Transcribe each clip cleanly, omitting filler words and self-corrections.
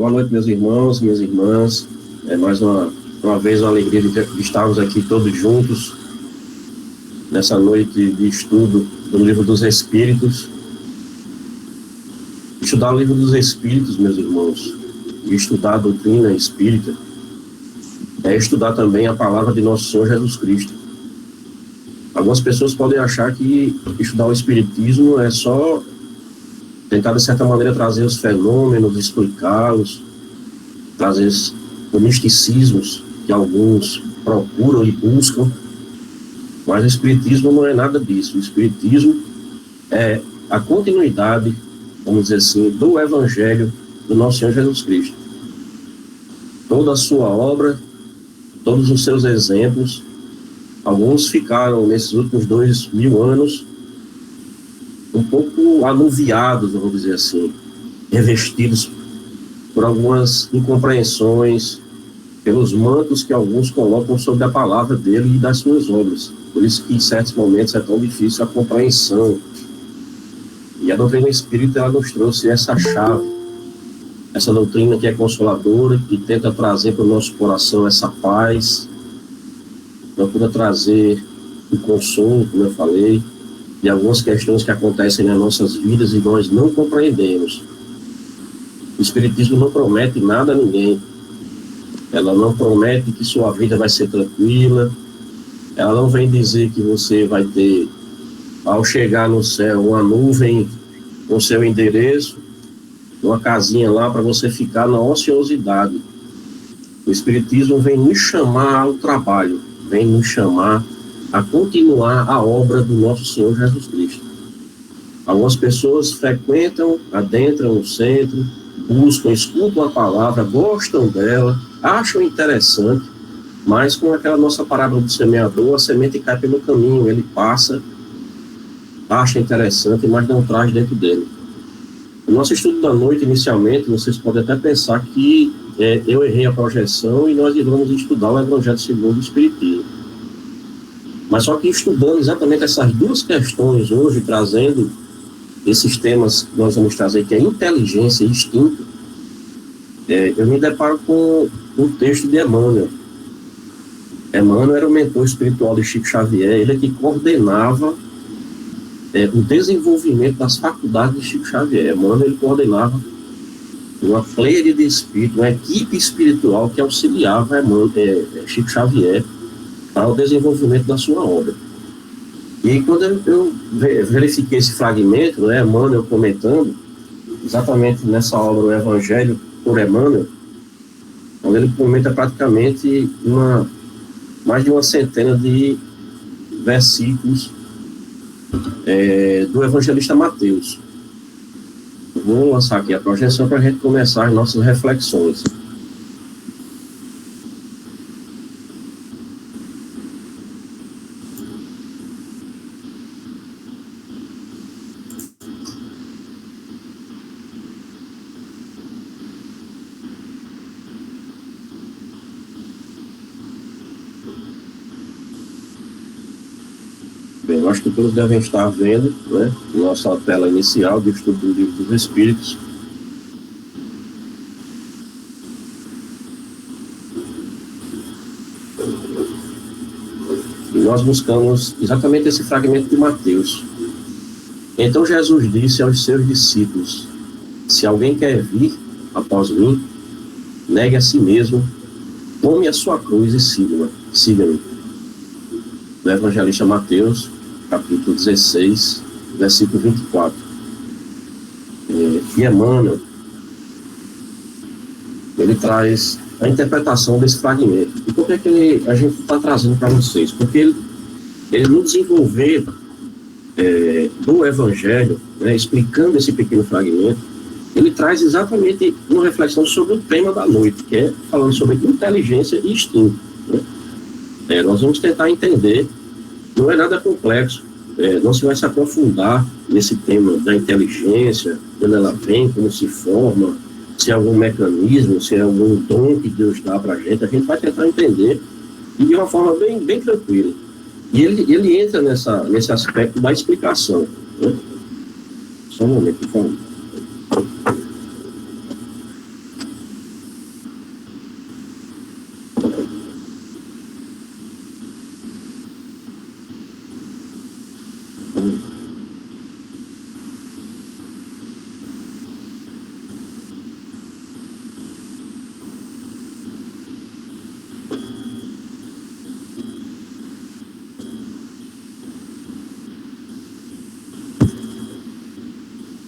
Boa noite, meus irmãos, minhas irmãs. É mais uma vez uma alegria de estarmos aqui todos juntos nessa noite de estudo do Livro dos Espíritos. Estudar o Livro dos Espíritos, meus irmãos, e estudar a doutrina espírita é estudar também a palavra de nosso Senhor Jesus Cristo. Algumas pessoas podem achar que estudar o Espiritismo é só tentar, de certa maneira, trazer os fenômenos, explicá-los, trazer os misticismos que alguns procuram e buscam, mas o Espiritismo não é nada disso. O Espiritismo é a continuidade, vamos dizer assim, do Evangelho do nosso Senhor Jesus Cristo. Toda a sua obra, todos os seus exemplos, alguns ficaram nesses últimos 2000 anos um pouco anuviados, vamos dizer assim, revestidos por algumas incompreensões, pelos mantos que alguns colocam sobre a palavra dele e das suas obras. Por isso que em certos momentos é tão difícil a compreensão. E a doutrina espírita, ela nos trouxe essa chave, essa doutrina que é consoladora, que tenta trazer para o nosso coração essa paz, procura trazer o consolo, como eu falei, de algumas questões que acontecem nas nossas vidas e nós não compreendemos. O Espiritismo não promete nada a ninguém. Ela não promete que sua vida vai ser tranquila. Ela não vem dizer que você vai ter, ao chegar no céu, uma nuvem com seu endereço, uma casinha lá para você ficar na ociosidade. O Espiritismo vem nos chamar ao trabalho, vem nos chamar a continuar a obra do nosso Senhor Jesus Cristo. Algumas pessoas frequentam, adentram o centro, buscam, escutam a palavra, gostam dela, acham interessante, mas com aquela nossa parábola do semeador, a semente cai pelo caminho, ele passa, acha interessante, mas não traz dentro dele. O nosso estudo da noite, inicialmente, vocês podem até pensar que eu errei a projeção e nós iremos estudar o Evangelho segundo o Espiritismo. Mas só que estudando exatamente essas duas questões hoje, trazendo esses temas que nós vamos trazer, que é inteligência e instinto, eu me deparo com um texto de Emmanuel. Emmanuel era o mentor espiritual de Chico Xavier, ele é que coordenava o desenvolvimento das faculdades de Chico Xavier. Emmanuel, ele coordenava uma pleiade de espíritos, uma equipe espiritual que auxiliava Chico Xavier para o desenvolvimento da sua obra. E quando eu verifiquei esse fragmento, né, Emmanuel comentando, exatamente nessa obra, o Evangelho por Emmanuel, onde ele comenta praticamente mais de uma centena de versículos do evangelista Mateus. Eu vou lançar aqui a projeção para a gente começar as nossas reflexões. Bem, eu acho que todos devem estar vendo, né, nossa tela inicial de estudo do Livro dos Espíritos. E nós buscamos exatamente esse fragmento de Mateus. Então Jesus disse aos seus discípulos: se alguém quer vir após mim, negue a si mesmo, tome a sua cruz e siga-me. Do evangelista Mateus, capítulo 16, versículo 24. E Emmanuel, ele traz a interpretação desse fragmento. E por que a gente está trazendo para vocês? Porque ele no desenvolver do Evangelho, né, explicando esse pequeno fragmento, ele traz exatamente uma reflexão sobre o tema da noite, que é falando sobre inteligência e instinto. Né? Nós vamos tentar entender, não é nada complexo, não se vai se aprofundar nesse tema da inteligência, quando ela vem, como se forma, se é algum mecanismo, se é algum dom que Deus dá para a gente vai tentar entender e de uma forma bem, bem tranquila. E ele entra nesse aspecto da explicação. Né? Só um momento, por favor.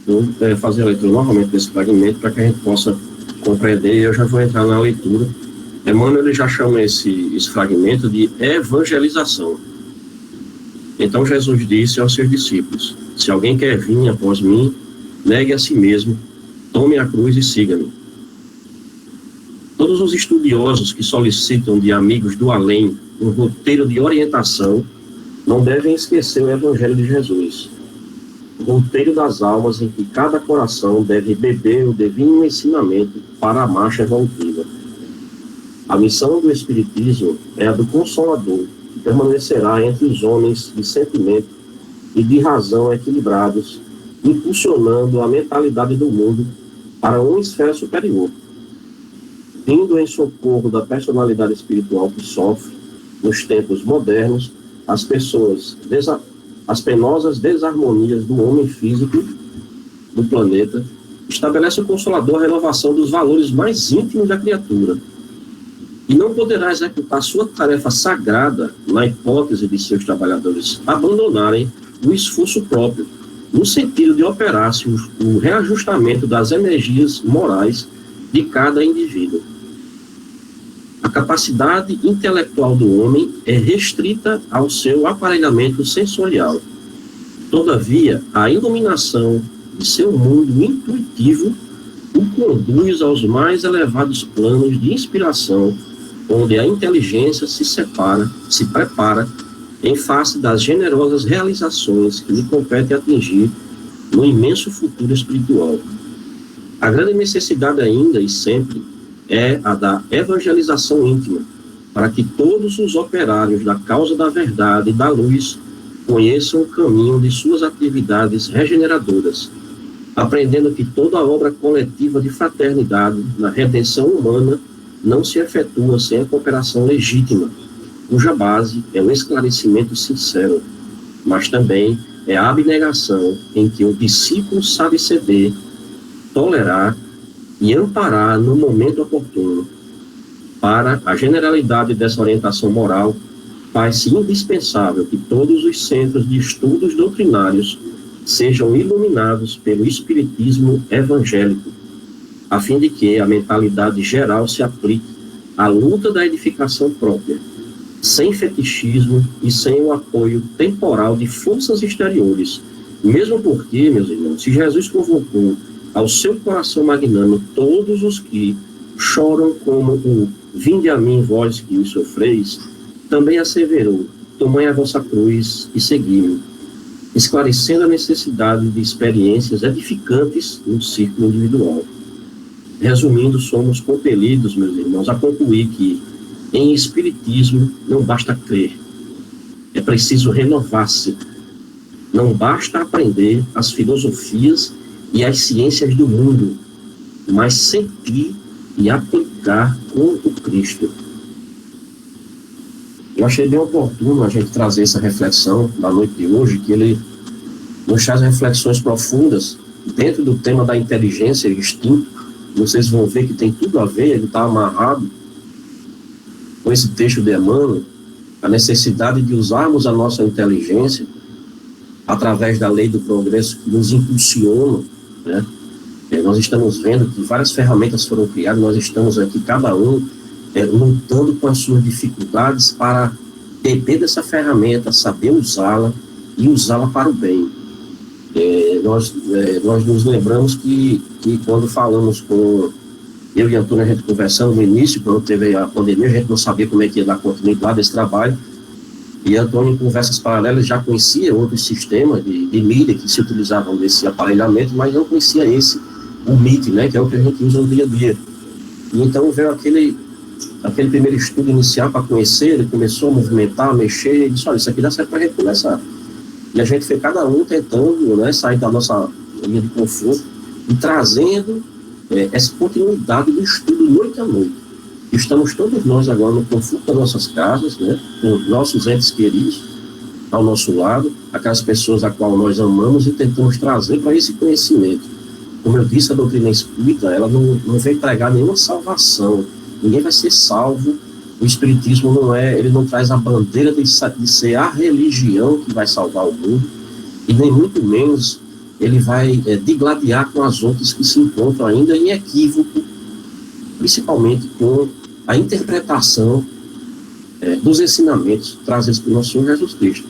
Vou fazer a leitura novamente desse fragmento para que a gente possa compreender, e eu já vou entrar na leitura. Emmanuel ele já chama esse fragmento de evangelização. Então Jesus disse aos seus discípulos: se alguém quer vir após mim, negue a si mesmo, tome a cruz e siga-me. Todos os estudiosos que solicitam de amigos do além um roteiro de orientação não devem esquecer o Evangelho de Jesus, o roteiro das almas em que cada coração deve beber o divino ensinamento para a marcha evolutiva. A missão do Espiritismo é a do Consolador, que permanecerá entre os homens de sentimento e de razão equilibrados, impulsionando a mentalidade do mundo para uma esfera superior, vindo em socorro da personalidade espiritual que sofre, nos tempos modernos, as penosas desarmonias do homem físico do planeta. Estabelece o Consolador a renovação dos valores mais íntimos da criatura, e não poderá executar sua tarefa sagrada na hipótese de seus trabalhadores abandonarem o esforço próprio, no sentido de operar-se o reajustamento das energias morais de cada indivíduo. A capacidade intelectual do homem é restrita ao seu aparelhamento sensorial. Todavia, a iluminação de seu mundo intuitivo o conduz aos mais elevados planos de inspiração, onde a inteligência se prepara em face das generosas realizações que lhe compete atingir no imenso futuro espiritual. A grande necessidade ainda e sempre é a da evangelização íntima, para que todos os operários da causa da verdade e da luz conheçam o caminho de suas atividades regeneradoras, aprendendo que toda a obra coletiva de fraternidade na redenção humana não se efetua sem a cooperação legítima, cuja base é o esclarecimento sincero, mas também é a abnegação em que o discípulo sabe ceder, tolerar e amparar no momento oportuno. Para a generalidade dessa orientação moral, faz-se indispensável que todos os centros de estudos doutrinários sejam iluminados pelo espiritismo evangélico, a fim de que a mentalidade geral se aplique à luta da edificação própria, sem fetichismo e sem o apoio temporal de forças exteriores. Mesmo porque, meus irmãos, se Jesus convocou ao seu coração magnânimo todos os que choram como o vinde a mim, vós que os sofreis, também asseverou: tomai a vossa cruz e segui-me, esclarecendo a necessidade de experiências edificantes no círculo individual. Resumindo, somos compelidos, meus irmãos, a concluir que em espiritismo não basta crer, é preciso renovar-se. Não basta aprender as filosofias e as ciências do mundo, mas sentir e aplicar com o Cristo. Eu achei bem oportuno a gente trazer essa reflexão na noite de hoje, que ele nos traz reflexões profundas dentro do tema da inteligência e instinto. Vocês vão ver que tem tudo a ver, ele está amarrado com esse texto de Emmanuel, a necessidade de usarmos a nossa inteligência através da lei do progresso que nos impulsiona, né? Nós estamos vendo que várias ferramentas foram criadas, nós estamos aqui, cada um lutando com as suas dificuldades para beber dessa ferramenta, saber usá-la e usá-la para o bem. Nós nos lembramos que quando falamos com eu e Antônio, a gente conversando no início, quando teve a pandemia, a gente não sabia como é que ia dar continuidade desse trabalho, e Antônio, em conversas paralelas, já conhecia outros sistemas de mídia que se utilizavam desse aparelhamento, mas não conhecia o MIT, né, que é o que a gente usa no dia a dia. E então veio aquele primeiro estudo inicial para conhecer, ele começou a movimentar, a mexer, e disse: olha, isso aqui dá certo para a gente começar. E a gente foi cada um tentando, né, sair da nossa linha de conforto e trazendo essa continuidade do estudo noite a noite. Estamos todos nós agora no conforto das nossas casas, né, com nossos entes queridos, ao nosso lado, aquelas pessoas a qual nós amamos e tentamos trazer para esse conhecimento. Como eu disse, a doutrina espírita, ela não vem pregar nenhuma salvação. Ninguém vai ser salvo. O espiritismo ele não traz a bandeira de ser a religião que vai salvar o mundo, e nem muito menos ele vai digladiar com as outras que se encontram ainda em equívoco, principalmente com a interpretação dos ensinamentos trazidos pelo nosso Senhor Jesus Cristo.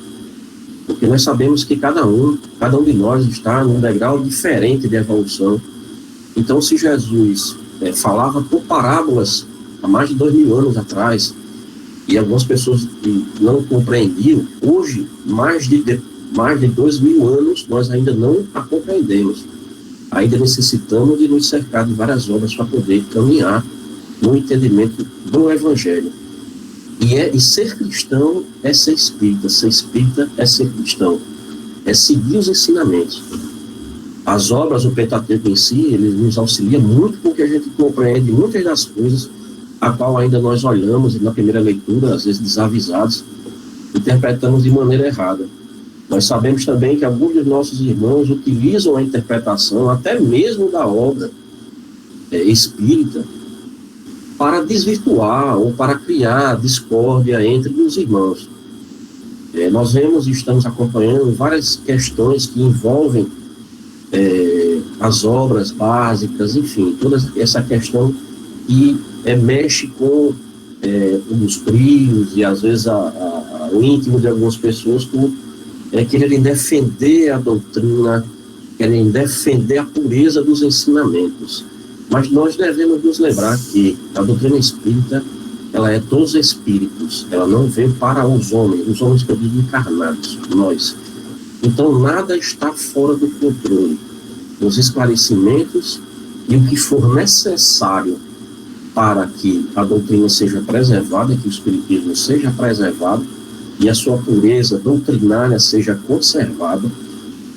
Porque nós sabemos que cada um de nós está num degrau diferente de evolução. Então, se Jesus falava por parábolas há mais de 2000 anos atrás, e algumas pessoas não compreendiam, hoje, mais de 2000 anos, nós ainda não a compreendemos. Ainda necessitamos de nos cercar de várias obras para poder caminhar no entendimento do Evangelho. E ser cristão é ser espírita é ser cristão, é seguir os ensinamentos. As obras, o Pentateuco em si, ele nos auxilia muito porque a gente compreende muitas das coisas a qual ainda nós olhamos na primeira leitura, às vezes desavisados, interpretamos de maneira errada. Nós sabemos também que alguns dos nossos irmãos utilizam a interpretação, até mesmo da obra espírita, para desvirtuar ou para criar discórdia entre os irmãos. Nós vemos e estamos acompanhando várias questões que envolvem as obras básicas, enfim, toda essa questão que mexe com os prios e às vezes o íntimo de algumas pessoas por quererem defender a doutrina, querem defender a pureza dos ensinamentos. Mas nós devemos nos lembrar que a doutrina espírita, ela é dos espíritos, ela não veio para os homens que eu digo encarnados, nós. Então nada está fora do controle. Os esclarecimentos e o que for necessário para que a doutrina seja preservada, que o espiritismo seja preservado e a sua pureza doutrinária seja conservada,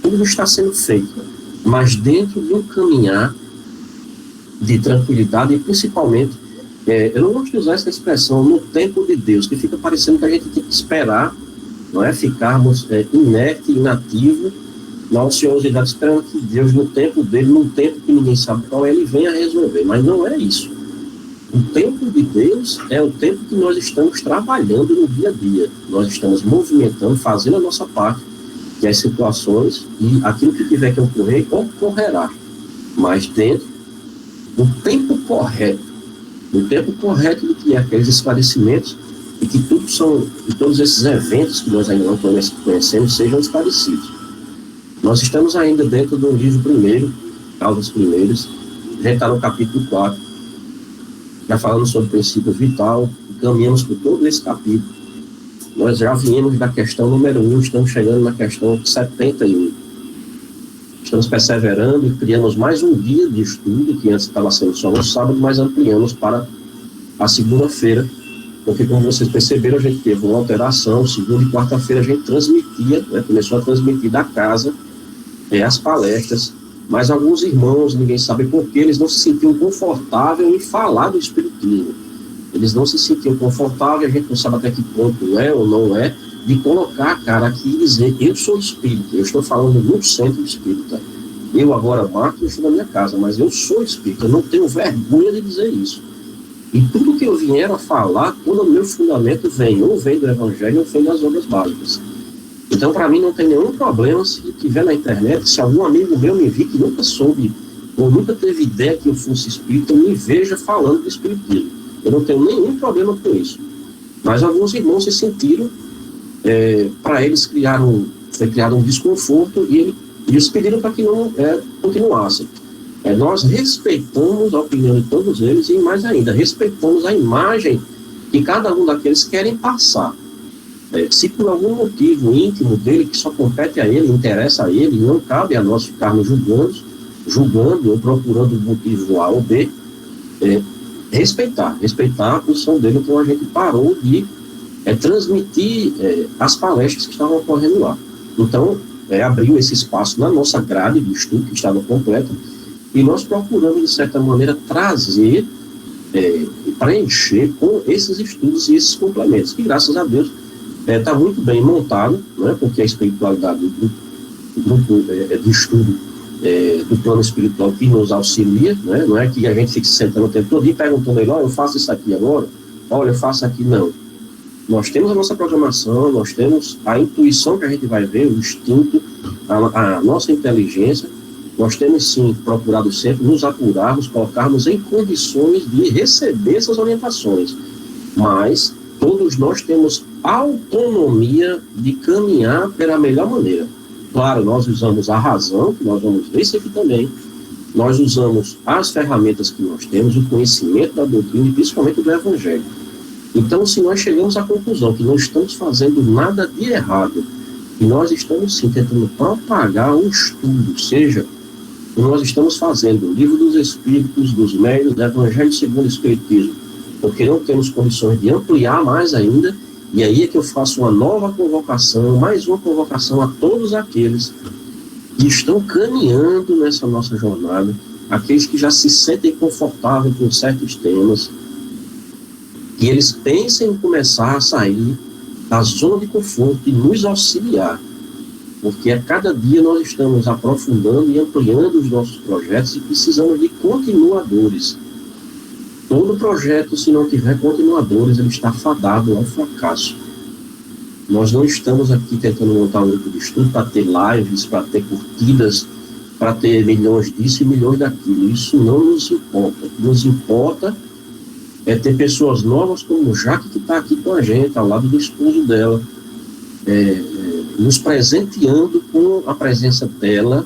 tudo está sendo feito, mas dentro de um caminhar de tranquilidade e principalmente, eu não gosto de usar essa expressão, no tempo de Deus, que fica parecendo que a gente tem que esperar, não é? Ficarmos inerte, inativo, na ociosidade, esperando que Deus, no tempo dele, num tempo que ninguém sabe qual é, ele venha resolver. Mas não é isso. O tempo de Deus é o tempo que nós estamos trabalhando no dia a dia. Nós estamos movimentando, fazendo a nossa parte, que as situações e aquilo que tiver que ocorrer, ocorrerá. Mas dentro do tempo correto, do que é aqueles esclarecimentos e que todos esses eventos que nós ainda não conhecemos sejam esclarecidos. Nós estamos ainda dentro do livro primeiro, Causas Primeiras, a gente está no capítulo 4, já falando sobre princípios vital, e caminhamos por todo esse capítulo. Nós já viemos da questão número 1, estamos chegando na questão 71. Estamos perseverando e criamos mais um dia de estudo, que antes estava sendo só no sábado, mas ampliamos para a segunda-feira, porque como vocês perceberam, a gente teve uma alteração, segunda e quarta-feira a gente transmitia, começou a transmitir da casa as palestras, mas alguns irmãos, ninguém sabe por que, eles não se sentiam confortáveis em falar do espiritismo. Eles não se sentiam confortáveis, a gente não sabe até que ponto é ou não é, de colocar a cara aqui e dizer, eu sou espírita, eu estou falando no centro espírita. Eu agora, Marcos, eu estou na minha casa, mas eu sou espírita, eu não tenho vergonha de dizer isso. E tudo que eu vier a falar, todo o meu fundamento vem do Evangelho ou vem das obras básicas. Então, para mim, não tem nenhum problema se tiver na internet, se algum amigo meu me vir que nunca soube, ou nunca teve ideia que eu fosse espírita, me veja falando de espiritismo. Eu não tenho nenhum problema com isso. Mas alguns irmãos se sentiram, para eles foi criado um desconforto e eles pediram para que não continuassem. Nós respeitamos a opinião de todos eles e, mais ainda, respeitamos a imagem que cada um daqueles querem passar. Se por algum motivo íntimo dele, que só compete a ele, interessa a ele, não cabe a nós ficarmos julgando ou procurando o motivo A ou B, respeitar a posição dele. Então a gente parou de transmitir as palestras que estavam ocorrendo lá. Então, abriu esse espaço na nossa grade de estudo, que estava completa, e nós procuramos, de certa maneira, trazer e preencher com esses estudos e esses complementos, que, graças a Deus, está muito bem montado, né, porque a espiritualidade do grupo de estudo do plano espiritual que nos auxilia, né, não é que a gente fique sentando o tempo todo e perguntando ele, olha, eu faço isso aqui agora, olha, eu faço aqui, não. Nós temos a nossa programação, nós temos a intuição que a gente vai ver, o instinto, a nossa inteligência. Nós temos sim procurado sempre nos apurarmos, colocarmos em condições de receber essas orientações, mas todos nós temos autonomia de caminhar pela melhor maneira. Claro, nós usamos a razão, que nós vamos ver isso aqui também, nós usamos as ferramentas que nós temos, o conhecimento da doutrina e principalmente do Evangelho. Então, se nós chegamos à conclusão que não estamos fazendo nada de errado, e nós estamos sim tentando propagar um estudo, seja que nós estamos fazendo o Livro dos Espíritos, dos Médiuns, do Evangelho segundo o Espiritismo, porque não temos condições de ampliar mais ainda, e aí é que eu faço uma nova convocação, mais uma convocação a todos aqueles que estão caminhando nessa nossa jornada, aqueles que já se sentem confortáveis com certos temas, que eles pensem em começar a sair da zona de conforto e nos auxiliar, porque a cada dia nós estamos aprofundando e ampliando os nossos projetos e precisamos de continuadores. Todo projeto, se não tiver continuadores, ele está fadado ao fracasso. Nós não estamos aqui tentando montar um grupo de estudo para ter lives, para ter curtidas, para ter milhões disso e milhões daquilo. Isso não nos importa. O que nos importa é ter pessoas novas como o Jaque, que está aqui com a gente, ao lado do esposo dela, nos presenteando com a presença dela,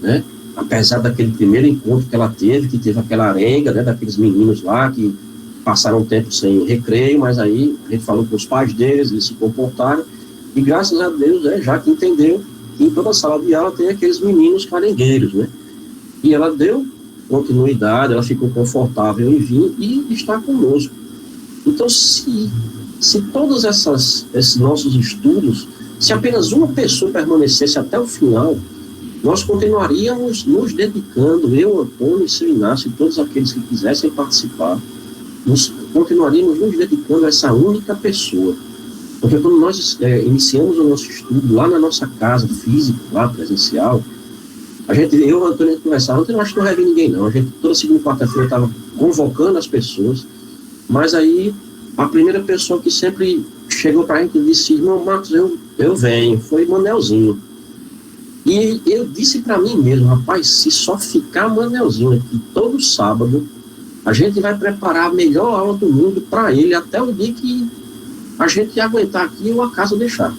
né? Apesar daquele primeiro encontro que ela teve, que teve aquela arenga, né, daqueles meninos lá que passaram um tempo sem recreio, mas aí a gente falou com os pais deles, eles se comportaram, e graças a Deus, Jaque entendeu que em toda a sala de aula tem aqueles meninos carengueiros, né? E ela deu continuidade, ela ficou confortável em vir e está conosco. Então, se todos esses nossos estudos, se apenas uma pessoa permanecesse até o final, nós continuaríamos nos dedicando, eu, Antônio e seu Inácio, e todos aqueles que quisessem participar, continuaríamos nos dedicando a essa única pessoa. Porque quando nós iniciamos o nosso estudo lá na nossa casa física, lá presencial, eu e o Antônio conversava, eu acho que não vai vir ninguém não, a gente toda segunda e quarta-feira estava convocando as pessoas, mas aí a primeira pessoa que sempre chegou para a gente e disse, irmão Marcos, eu venho, foi Manelzinho. E eu disse para mim mesmo, rapaz, se só ficar Manelzinho aqui todo sábado, a gente vai preparar a melhor aula do mundo para ele até o dia que a gente aguentar aqui ou a casa deixar.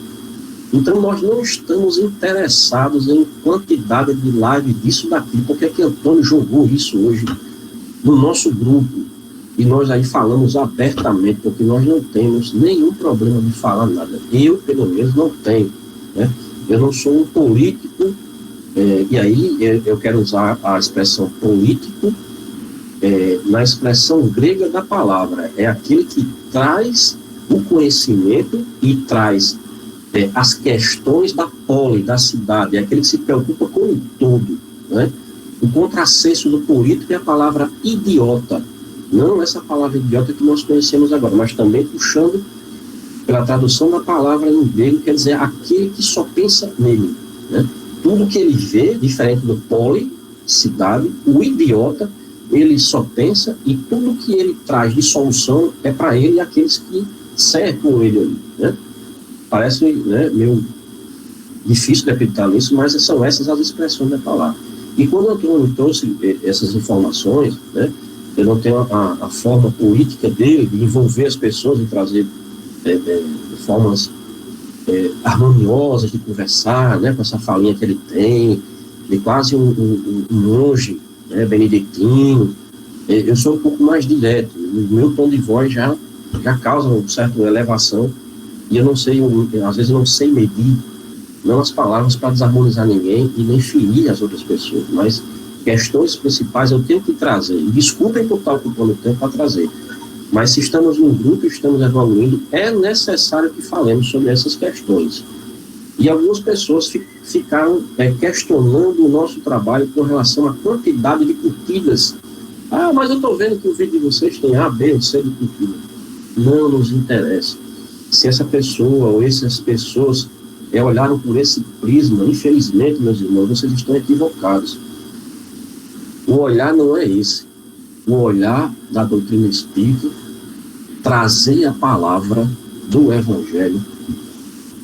Então nós não estamos interessados em quantidade de live disso daqui, porque é que Antônio jogou isso hoje no nosso grupo, e nós aí falamos abertamente, porque nós não temos nenhum problema de falar nada. Eu, pelo menos, não tenho, né? Eu não sou um político, e aí eu quero usar a expressão político na expressão grega da palavra. É aquele que traz o conhecimento e traz as questões da poli, da cidade, é aquele que se preocupa com o todo, né? O contrassenso do político é a palavra idiota, não essa palavra idiota que nós conhecemos agora, mas também puxando pela tradução da palavra em grego, quer dizer aquele que só pensa nele, né? Tudo que ele vê, diferente do poli, cidade, o idiota, ele só pensa, e tudo que ele traz de solução é para ele e aqueles que cercam ele ali, né? Parece, né, meio difícil de acreditar nisso, mas são essas as expressões da palavra. E quando o Antônio trouxe essas informações, né, ele não tem a forma política dele de envolver as pessoas e trazer formas harmoniosas de conversar, né, com essa falinha que ele tem, de quase um monge, né, beneditino. Eu sou um pouco mais direto, o meu tom de voz já causa uma certa elevação, e eu não sei, às vezes eu não sei medir, não as palavras para desarmonizar ninguém e nem ferir as outras pessoas, mas questões principais eu tenho que trazer, e desculpem por estar ocupando o tempo para trazer, mas se estamos num grupo e estamos evoluindo, é necessário que falemos sobre essas questões. E algumas pessoas ficaram questionando o nosso trabalho com relação à quantidade de curtidas. Mas eu estou vendo que o vídeo de vocês tem A, B ou C de curtida. Não nos interessa. Se essa pessoa ou essas pessoas olharam por esse prisma, infelizmente, meus irmãos, vocês estão equivocados. O olhar não é esse. O olhar da doutrina espírita, trazer a palavra do Evangelho,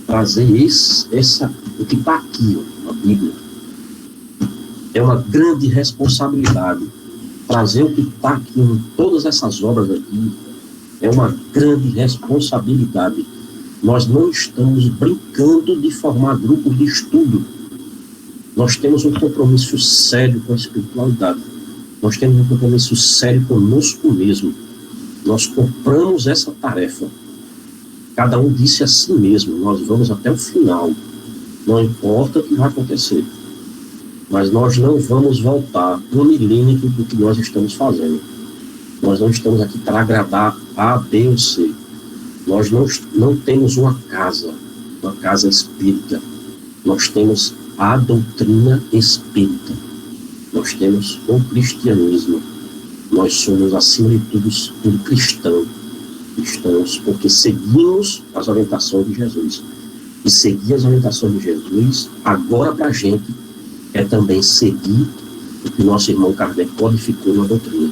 trazer o que está aqui, ó, a Bíblia. É uma grande responsabilidade. Trazer o que está aqui em todas essas obras aqui é uma grande responsabilidade. Nós não estamos brincando de formar grupos de estudo. Nós temos um compromisso sério com a espiritualidade. Nós temos um compromisso sério conosco mesmo. Nós compramos essa tarefa. Cada um disse a si mesmo, nós vamos até o final. Não importa o que vai acontecer. Mas nós não vamos voltar no milímetro do que nós estamos fazendo. Nós não estamos aqui para agradar A, B ou C. Nós não temos uma casa espírita. Nós temos a doutrina espírita. Nós temos o cristianismo. Nós somos, acima de tudo cristãos, porque seguimos as orientações de Jesus. E seguir as orientações de Jesus, agora para a gente, é também seguir o que nosso irmão Kardec codificou na doutrina.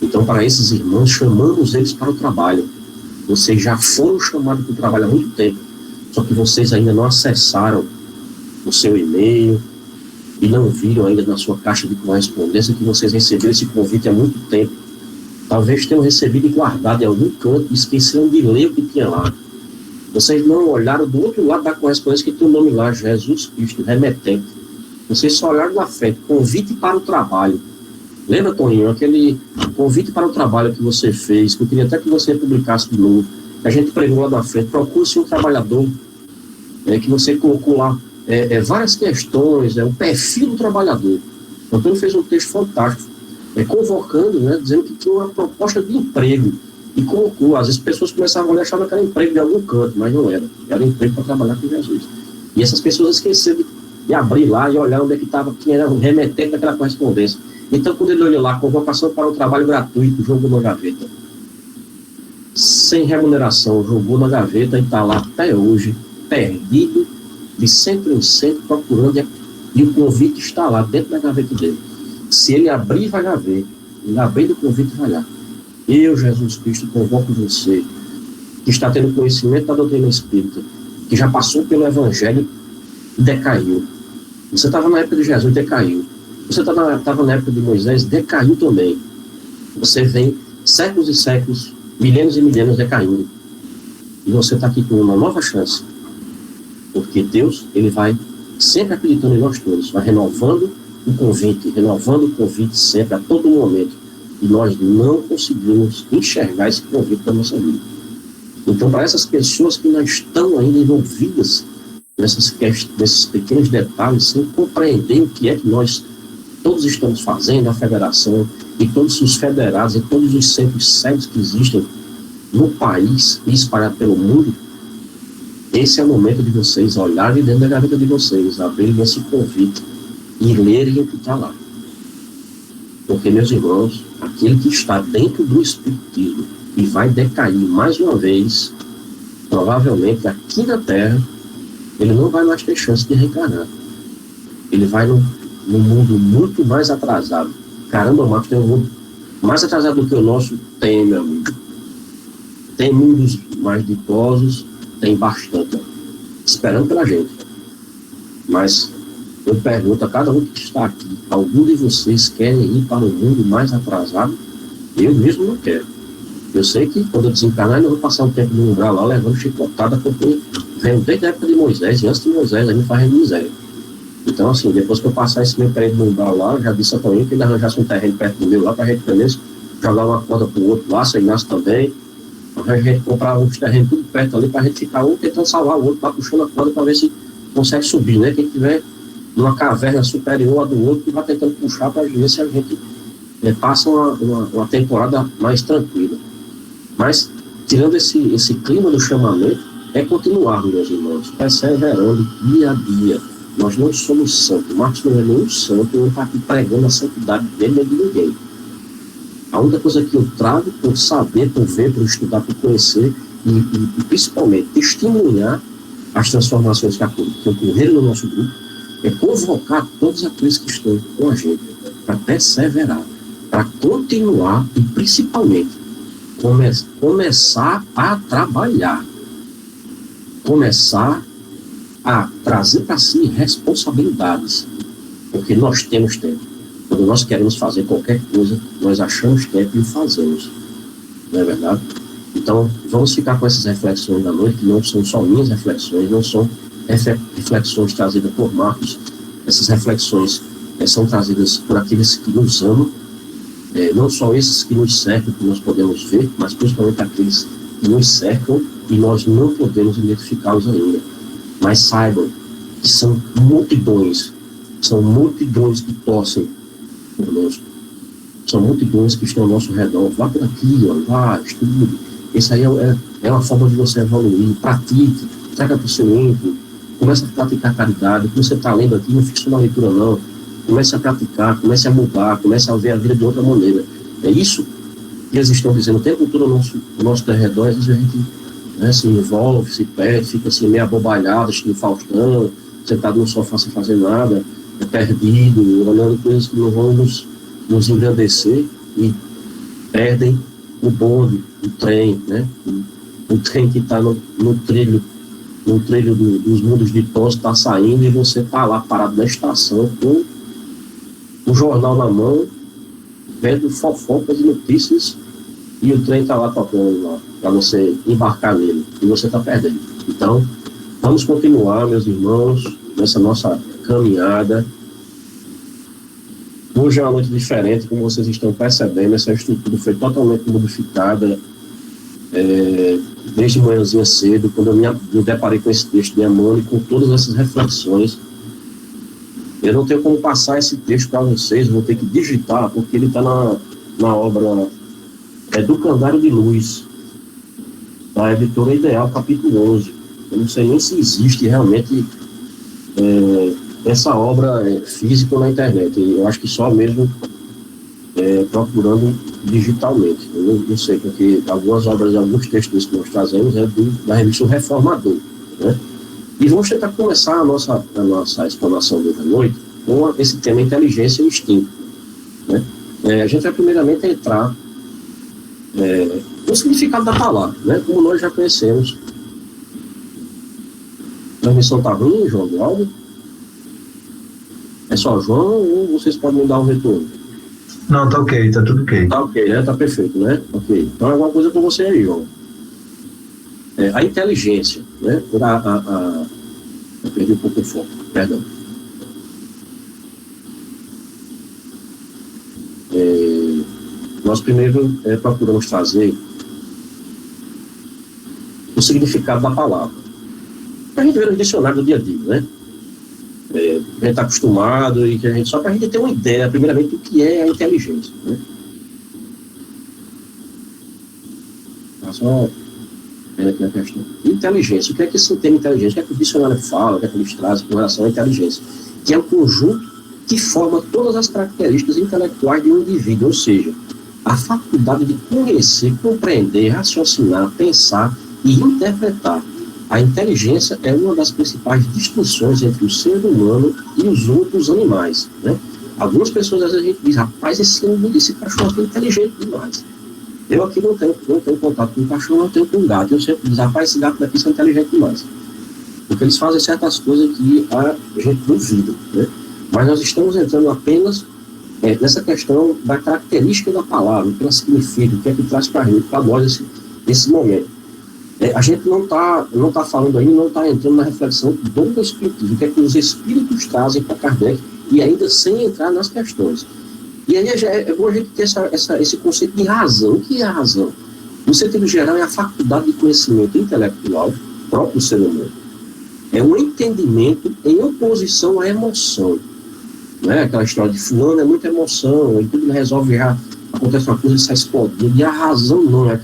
Então, para esses irmãos, chamamos eles para o trabalho. Vocês já foram chamados para o trabalho há muito tempo, só que vocês ainda não acessaram o seu e-mail e não viram ainda na sua caixa de correspondência que vocês receberam esse convite há muito tempo. Talvez tenham recebido e guardado em algum canto e esqueceram de ler o que tinha lá. Vocês não olharam do outro lado da correspondência que tem o nome lá, Jesus Cristo, remetente. Vocês só olharam na frente, convite para o trabalho. Lembra, Toninho, aquele convite para o trabalho que você fez, que eu queria até que você publicasse de novo, que a gente pregou lá na frente, procure-se um trabalhador, que você colocou lá várias questões, o perfil do trabalhador. O Antônio fez um texto fantástico, convocando, dizendo que tinha uma proposta de emprego, e colocou, às vezes pessoas começavam a olhar, achavam que era emprego de algum canto, mas não era emprego para trabalhar com Jesus. E essas pessoas esqueceram de abrir lá e olhar onde é que estava, quem era o remetente daquela correspondência. Então, quando ele olhou lá, convocação para o trabalho gratuito, jogou na gaveta. Sem remuneração, jogou na gaveta e está lá até hoje, perdido, de centro em centro, procurando, e o convite está lá dentro da gaveta dele. Se ele abrir, vai lá ver. Ele abrir o convite, vai lá. Eu, Jesus Cristo, convoco você, que está tendo conhecimento da doutrina espírita, que já passou pelo Evangelho e decaiu. Você estava na época de Jesus, decaiu. Você estava na época de Moisés, decaiu também. Você vem séculos e séculos, milênios e milênios decaindo. E você está aqui com uma nova chance. Porque Deus, ele vai sempre acreditando em nós todos, vai renovando o convite sempre, a todo momento. E nós não conseguimos enxergar esse convite da nossa vida. Então, para essas pessoas que não estão ainda envolvidas nesses pequenos detalhes, sem compreender o que é que nós todos estamos fazendo, a federação e todos os federados e todos os centros sérios que existem no país e espalhados pelo mundo, esse é o momento de vocês olharem dentro da gaveta de vocês, abrirem esse convite e lerem o que está lá. Porque, meus irmãos, aquele que está dentro do espiritismo e vai decair mais uma vez, provavelmente aqui na Terra, ele não vai mais ter chance de reencarnar. Ele vai num mundo muito mais atrasado. Caramba, Marcos, tem um mundo mais atrasado do que o nosso? Tem, meu amigo. Tem mundos mais ditosos, tem bastante, esperando pela gente. Mas eu pergunto a cada um que está aqui, algum de vocês querem ir para um mundo mais atrasado? Eu mesmo não quero. Eu sei que quando eu desencarnar, eu vou passar um tempo no lugar lá, levando chicotada, porque venho desde a época de Moisés, e antes de Moisés, aí me fazendo miséria. Então, assim, depois que eu passar esse meu período no lugar lá, eu já disse a Toninho que ele arranjasse um terreno perto do meu lá, para a gente, pelo menos, jogar uma corda para o outro lá, se Inácio também. A gente comprar uns terrenos tudo perto ali, para a gente ficar um tentando salvar o outro, para puxando a corda, para ver se consegue subir, né? Quem tiver numa caverna superior a do outro, que vai tentando puxar para ver se a gente passa uma temporada mais tranquila. Mas, tirando esse clima do chamamento, é continuar, meus irmãos, perseverando dia a dia. Nós não somos santos. Marcos não é nenhum santo, não está aqui pregando a santidade dele nem de ninguém. A única coisa que eu trago por saber, por ver, por estudar, por conhecer, e principalmente testemunhar as transformações que ocorreram no nosso grupo, é convocar todos aqueles que estão com a gente para perseverar, para continuar e principalmente começar a trabalhar, começar a trazer para si responsabilidades, porque nós temos tempo. Quando nós queremos fazer qualquer coisa, nós achamos tempo e o fazemos, não é verdade? Então, vamos ficar com essas reflexões da noite, que não são só minhas reflexões, não são reflexões trazidas por Marcos. Essas reflexões são trazidas por aqueles que nos amam, não só esses que nos cercam, que nós podemos ver, mas principalmente aqueles que nos cercam e nós não podemos identificá-los ainda. Mas saibam que são multidões que torcem conosco, são multidões que estão ao nosso redor. Vá por aqui, vá, estude. Isso aí é uma forma de você evoluir. Pratique, traga para o seu íntimo, comece a praticar caridade. O que você está lendo aqui, não fique só na leitura, não. Comece a praticar, comece a mudar, comece a ver a vida de outra maneira. É isso que eles estão dizendo o tempo todo ao nosso redor. Às vezes a gente se envolve, se perde, fica assim meio abobalhado, estilo Faustão, sentado no sofá sem fazer nada, perdido, olhando coisas que não vão nos engrandecer e perdem o bonde, o trem, né? O trem que está no trilho dos mundos de tosse está saindo e você está lá parado na estação com o jornal na mão, vendo fofocas e notícias, e o trem está lá tocando lá para você embarcar nele e você está perdendo. Então, vamos continuar, meus irmãos, nessa nossa caminhada. Hoje é uma noite diferente, como vocês estão percebendo. Essa estrutura foi totalmente modificada desde manhãzinha cedo, quando eu me deparei com esse texto de Emmanuel, com todas essas reflexões. Eu não tenho como passar esse texto para vocês, vou ter que digitar, porque ele está na obra do Candário de Luz, da editora Ideal, capítulo 11. Eu não sei nem se existe realmente essa obra física na internet. Eu acho que só mesmo procurando digitalmente. Eu não sei, porque algumas obras, alguns textos que nós trazemos da revista O Reformador, né? E vamos tentar começar a nossa explanação da noite com esse tema inteligência e instinto, né? A gente vai primeiramente entrar no significado da palavra, né? Como nós já conhecemos. A transmissão está ruim, João Glauber? É só João ou vocês podem me dar um retorno? Não, tá ok, tá tudo ok. Tá ok, né? Tá perfeito, né? Ok. Então é alguma coisa com você aí, João. A inteligência, né? Eu perdi um pouco o foco, perdão. Nós primeiro procuramos trazer o significado da palavra. A gente vê no dicionário do dia a dia, né? A gente está acostumado e que só para a gente ter uma ideia, primeiramente, do que é a inteligência, né? Tá só vendo aqui a questão. Inteligência, o que é que esse termo inteligência? O que é que o dicionário fala, o que é que eles trazem com relação à inteligência? Que é um conjunto que forma todas as características intelectuais de um indivíduo, ou seja, a faculdade de conhecer, compreender, raciocinar, pensar e interpretar. A inteligência é uma das principais distinções entre o ser humano e os outros animais, né? Algumas pessoas, às vezes, a gente diz, rapaz, esse cachorro aqui é inteligente demais. Eu aqui não tenho contato com o cachorro, não tenho com o gato. Eu sempre digo, rapaz, esse gato daqui é inteligente demais. Porque eles fazem certas coisas que a gente duvida, né? Mas nós estamos entrando apenas nessa questão da característica da palavra, o que ela significa, o que é que traz para nós esse momento. A gente não está falando ainda, não está entrando na reflexão do espiritismo, o que é que os espíritos trazem para Kardec, e ainda sem entrar nas questões. E aí é bom a gente ter esse conceito de razão. O que é a razão? No sentido geral, é a faculdade de conhecimento intelectual próprio do ser humano. É um entendimento em oposição à emoção. Não é aquela história de fulano é muita emoção, e tudo resolve, acontece uma coisa, ele sai explodindo. E a razão não, é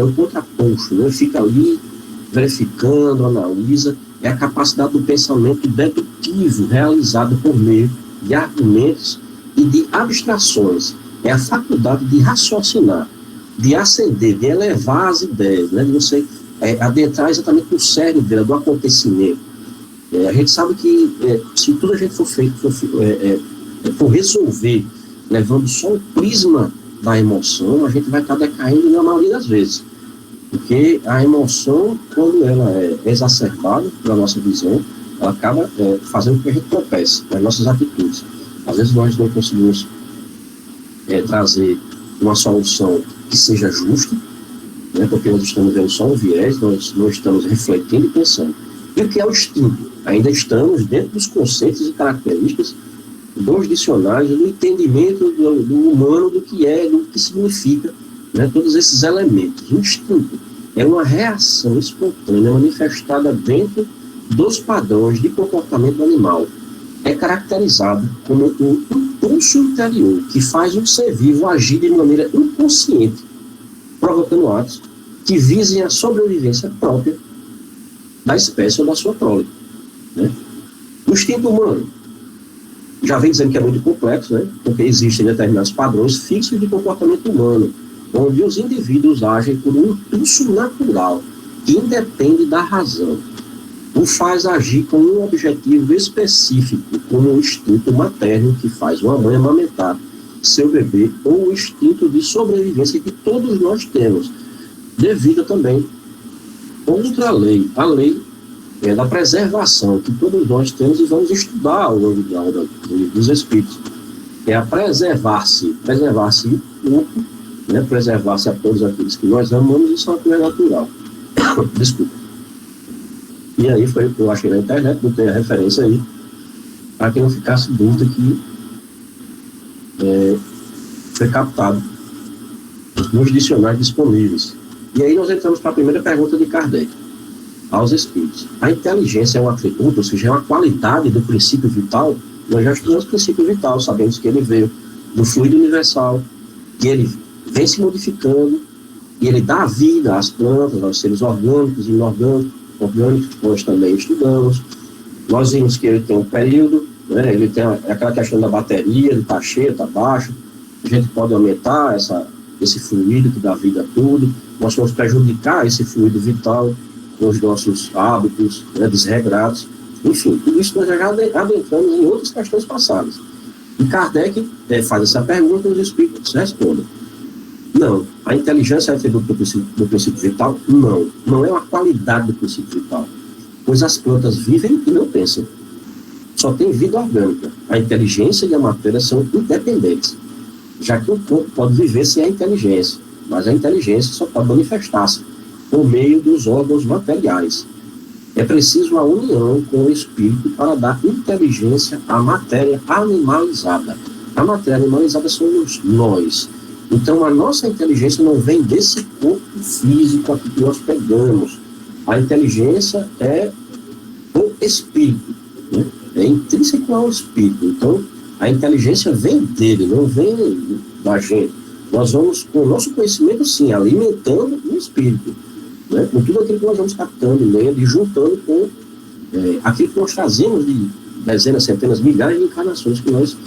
o contraponto, né? Fica ali verificando, analisa. É a capacidade do pensamento dedutivo realizado por meio de argumentos e de abstrações. É a faculdade de raciocinar. de ascender, de elevar as ideias, né? De você adentrar exatamente no cérebro dela, do acontecimento. A gente sabe que se tudo a gente for resolver levando só o prisma da emoção, a gente vai estar decaindo na maioria das vezes. Porque a emoção, quando ela é exacerbada pela nossa visão, ela acaba fazendo com que a gente tropece nas nossas atitudes. Às vezes nós não conseguimos trazer uma solução que seja justa, né, porque nós estamos vendo só um viés, nós não estamos refletindo e pensando. E o que é o instinto? Ainda estamos dentro dos conceitos e características dos dicionários, do entendimento do humano, do que significa, né, todos esses elementos. O instinto é uma reação espontânea manifestada dentro dos padrões de comportamento do animal. É caracterizado como um impulso interior que faz o ser vivo agir de maneira inconsciente, provocando atos que visem a sobrevivência própria da espécie ou da sua prole. Né? O instinto humano já vem dizendo que é muito complexo, né? Porque existem determinados padrões fixos de comportamento humano, onde os indivíduos agem por um impulso natural que independe da razão. O faz agir com um objetivo específico, como o instinto materno que faz uma mãe amamentar seu bebê, ou o instinto de sobrevivência que todos nós temos, devido também a outra lei, a lei da preservação, que todos nós temos e vamos estudar ao longo da aula dos Espíritos, é a preservar-se o corpo, né, preservar-se a todos aqueles que nós amamos, isso é uma coisa natural. Desculpa. E aí eu achei na internet, botei a referência aí, para que não ficasse dúvida que foi captado nos dicionários disponíveis. E aí nós entramos para a primeira pergunta de Kardec aos Espíritos. A inteligência é um atributo, ou seja, é uma qualidade do princípio vital? Nós já estudamos o princípio vital, sabemos que ele veio do fluido universal, que ele vem se modificando, e ele dá vida às plantas, aos seres orgânicos e inorgânicos, que nós também estudamos. Nós vimos que ele tem um período, né, ele tem aquela questão da bateria, ele está cheio, está baixo, a gente pode aumentar esse fluido que dá vida a tudo, nós vamos prejudicar esse fluido vital com os nossos hábitos, né, desregrados, enfim, tudo isso nós já adentramos em outras questões passadas. E Kardec faz essa pergunta e os Espíritos respondem. Não. A inteligência é atributo do princípio vital? Não. Não é uma qualidade do princípio vital. Pois as plantas vivem e não pensam. Só tem vida orgânica. A inteligência e a matéria são independentes, já que o corpo pode viver sem a inteligência, mas a inteligência só pode manifestar-se por meio dos órgãos materiais. É preciso a união com o espírito para dar inteligência à matéria animalizada. A matéria animalizada somos nós. Então, a nossa inteligência não vem desse corpo físico aqui que nós pegamos. A inteligência é o espírito, né? É intrínseco ao espírito. Então, a inteligência vem dele, não vem da gente. Nós vamos, com o nosso conhecimento, sim, alimentando o espírito, né? Com tudo aquilo que nós vamos captando, lendo e juntando com aquilo que nós trazemos de dezenas, centenas, milhares de encarnações que nós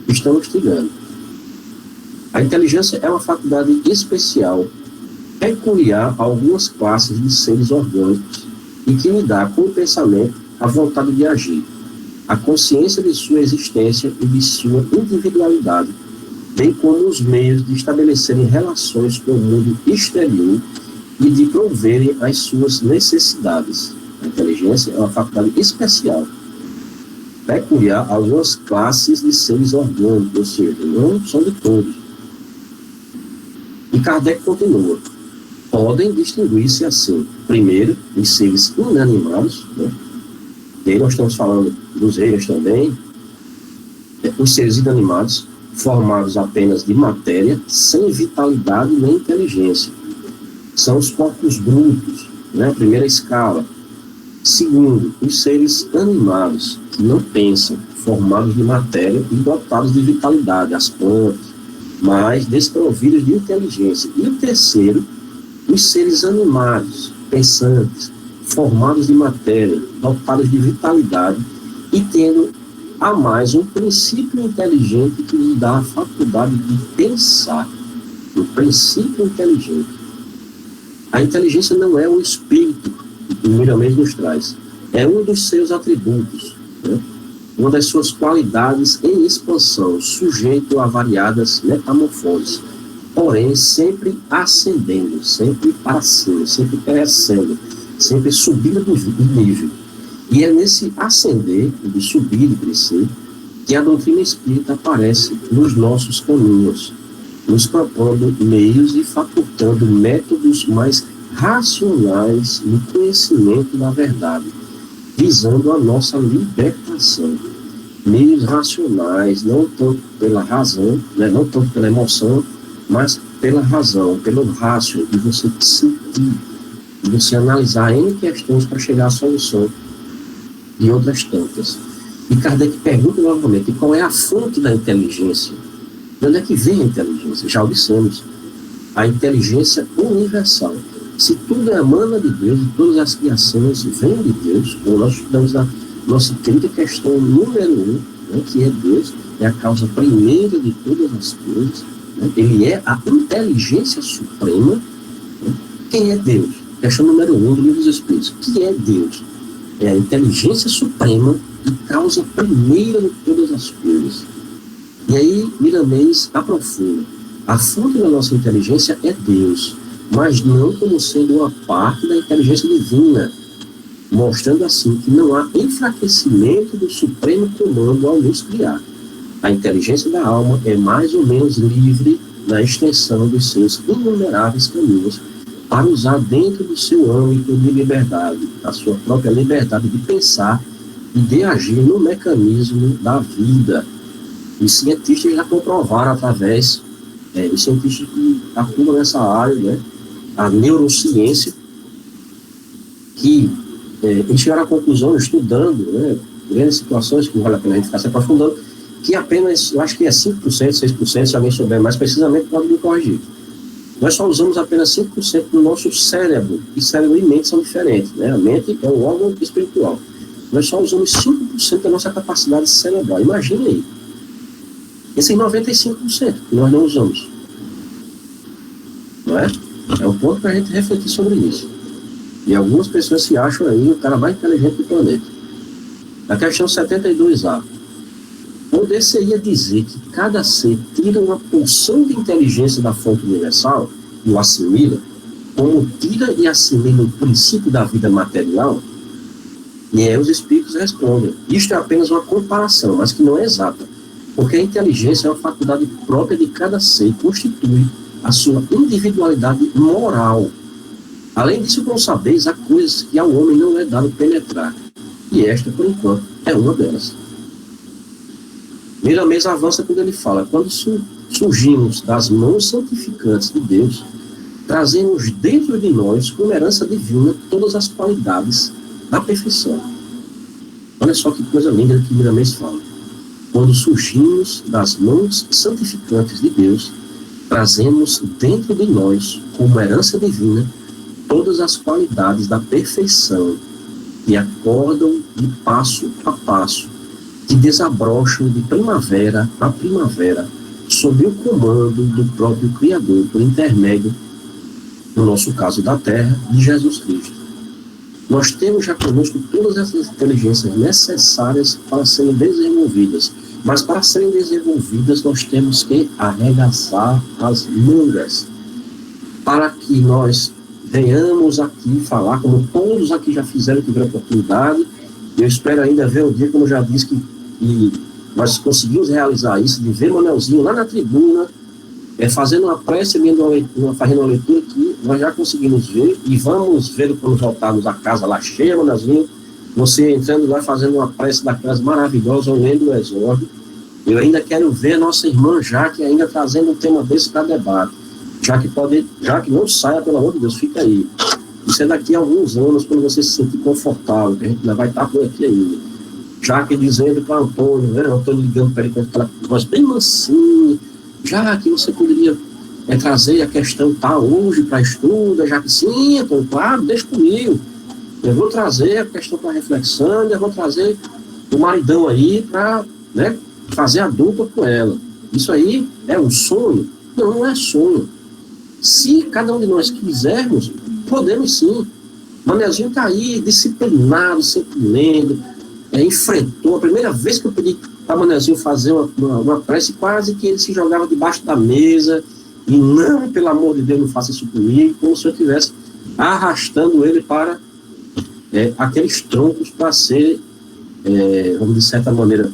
estamos estudando. A inteligência é uma faculdade especial, peculiar a algumas classes de seres orgânicos e que lhe dá com o pensamento a vontade de agir, a consciência de sua existência e de sua individualidade, bem como os meios de estabelecerem relações com o mundo exterior e de proverem as suas necessidades. A inteligência é uma faculdade especial, peculiar a algumas classes de seres orgânicos, ou seja, não são de todos. E Kardec continua. Podem distinguir-se assim, primeiro, os seres inanimados, né? E aí nós estamos falando dos reinos também, os seres inanimados, formados apenas de matéria, sem vitalidade nem inteligência. São os corpos brutos, né? Primeira escala. Segundo, os seres animados, que não pensam, formados de matéria e dotados de vitalidade, as plantas, mas desprovidos de inteligência. E o terceiro, os seres animados, pensantes, formados de matéria, dotados de vitalidade e tendo a mais um princípio inteligente que lhe dá a faculdade de pensar. o princípio inteligente. A inteligência não é o espírito que o Miramês nos traz, é um dos seus atributos, né? Uma das suas qualidades em expansão, sujeito a variadas metamorfoses, porém sempre ascendendo, sempre para cima, sempre crescendo, sempre subindo de nível. E é nesse ascender, de subir, de crescer, que a doutrina espírita aparece nos nossos caminhos, nos propondo meios e facultando métodos mais racionais no conhecimento da verdade, visando a nossa libertação. Meios racionais, não tanto pela razão, né, não tanto pela emoção, mas pela razão, pelo rácio, de você sentir, de você analisar N questões para chegar à solução de outras tantas. E Kardec pergunta novamente, qual é a fonte da inteligência? De onde é que vem a inteligência? Já o dissemos, a inteligência universal. Se tudo emana de Deus, e todas as criações vêm de Deus, como nós estudamos na nossa querida questão número 1, né, que é Deus, é a causa primeira de todas as coisas, né, ele é a inteligência suprema. Né? Quem é Deus? Questão número 1 do Livro dos Espíritos. O que é Deus? É a inteligência suprema e causa primeira de todas as coisas. E aí, Miramês aprofunda. A fonte da nossa inteligência é Deus, mas não como sendo uma parte da inteligência divina, mostrando assim que não há enfraquecimento do supremo comando ao nos criar. A inteligência da alma é mais ou menos livre na extensão dos seus inumeráveis caminhos para usar dentro do seu âmbito de liberdade, a sua própria liberdade de pensar e de agir no mecanismo da vida. Os cientistas já comprovaram através, os cientistas que atuam nessa área, né, a neurociência, que eles chegaram à conclusão, estudando, né, vendo situações que não vale a pena a gente ficar se aprofundando, que apenas, eu acho que é 5%, 6%, se alguém souber mais precisamente, pode me corrigir. Nós só usamos apenas 5% do nosso cérebro, e cérebro e mente são diferentes, né? A mente é um órgão espiritual. Nós só usamos 5% da nossa capacidade cerebral. Imagine aí. Esses 95% que nós não usamos. Não é? É um ponto para a gente refletir sobre isso. E algumas pessoas se acham aí o cara mais inteligente do planeta. A questão 72A. Poder-se-ia dizer que cada ser tira uma porção de inteligência da fonte universal e o assimila, como tira e assimila o princípio da vida material? E aí os espíritos respondem. Isto é apenas uma comparação, mas que não é exata, porque a inteligência é uma faculdade própria de cada ser e constitui a sua individualidade moral. Além disso, como sabeis, há coisas que ao homem não é dado penetrar, e esta, por enquanto, é uma delas. Miramês avança quando ele fala, quando surgimos das mãos santificantes de Deus, trazemos dentro de nós, como herança divina, todas as qualidades da perfeição. Olha só que coisa linda que Miramês fala. Quando surgimos das mãos santificantes de Deus, trazemos dentro de nós, como herança divina, todas as qualidades da perfeição que acordam de passo a passo, que desabrocham de primavera a primavera, sob o comando do próprio Criador, por intermédio, no nosso caso da Terra, de Jesus Cristo. Nós temos já conosco todas essas inteligências necessárias para serem desenvolvidas, mas para serem desenvolvidas nós temos que arregaçar as mangas, para que nós venhamos aqui falar, como todos aqui já fizeram, tiveram oportunidade. Eu espero ainda ver o dia, como eu já disse, que nós conseguimos realizar isso, de ver o Manelzinho lá na tribuna, fazendo uma prece, fazendo uma leitura que nós já conseguimos ver, e vamos ver quando voltarmos a casa lá cheia, Manelzinho, você entrando lá fazendo uma prece daquelas maravilhosas, lendo o exórdio. Eu ainda quero ver a nossa irmã Jaque ainda trazendo um tema desse para debate. Já que não saia, pelo amor de Deus, fica aí. Isso é daqui a alguns anos, quando você se sentir confortável, que a gente ainda vai estar por aqui ainda. Já que dizendo para o Antônio, né? Antônio ligando para ele com aquela voz bem mansinha, já que você poderia trazer a questão hoje para estudo, já que sim, Antônio, claro, deixa comigo. Eu vou trazer a questão para reflexão, eu vou trazer o maridão aí para, né, fazer a dupla com ela. Isso aí é um sonho? Não, não é sonho. Se cada um de nós quisermos, podemos sim. Manezinho está aí, disciplinado, sempre lendo, enfrentou. A primeira vez que eu pedi para Manezinho fazer uma prece, quase que ele se jogava debaixo da mesa, e não, pelo amor de Deus, não faça isso comigo, como se eu estivesse arrastando ele para aqueles troncos para ser, vamos de certa maneira,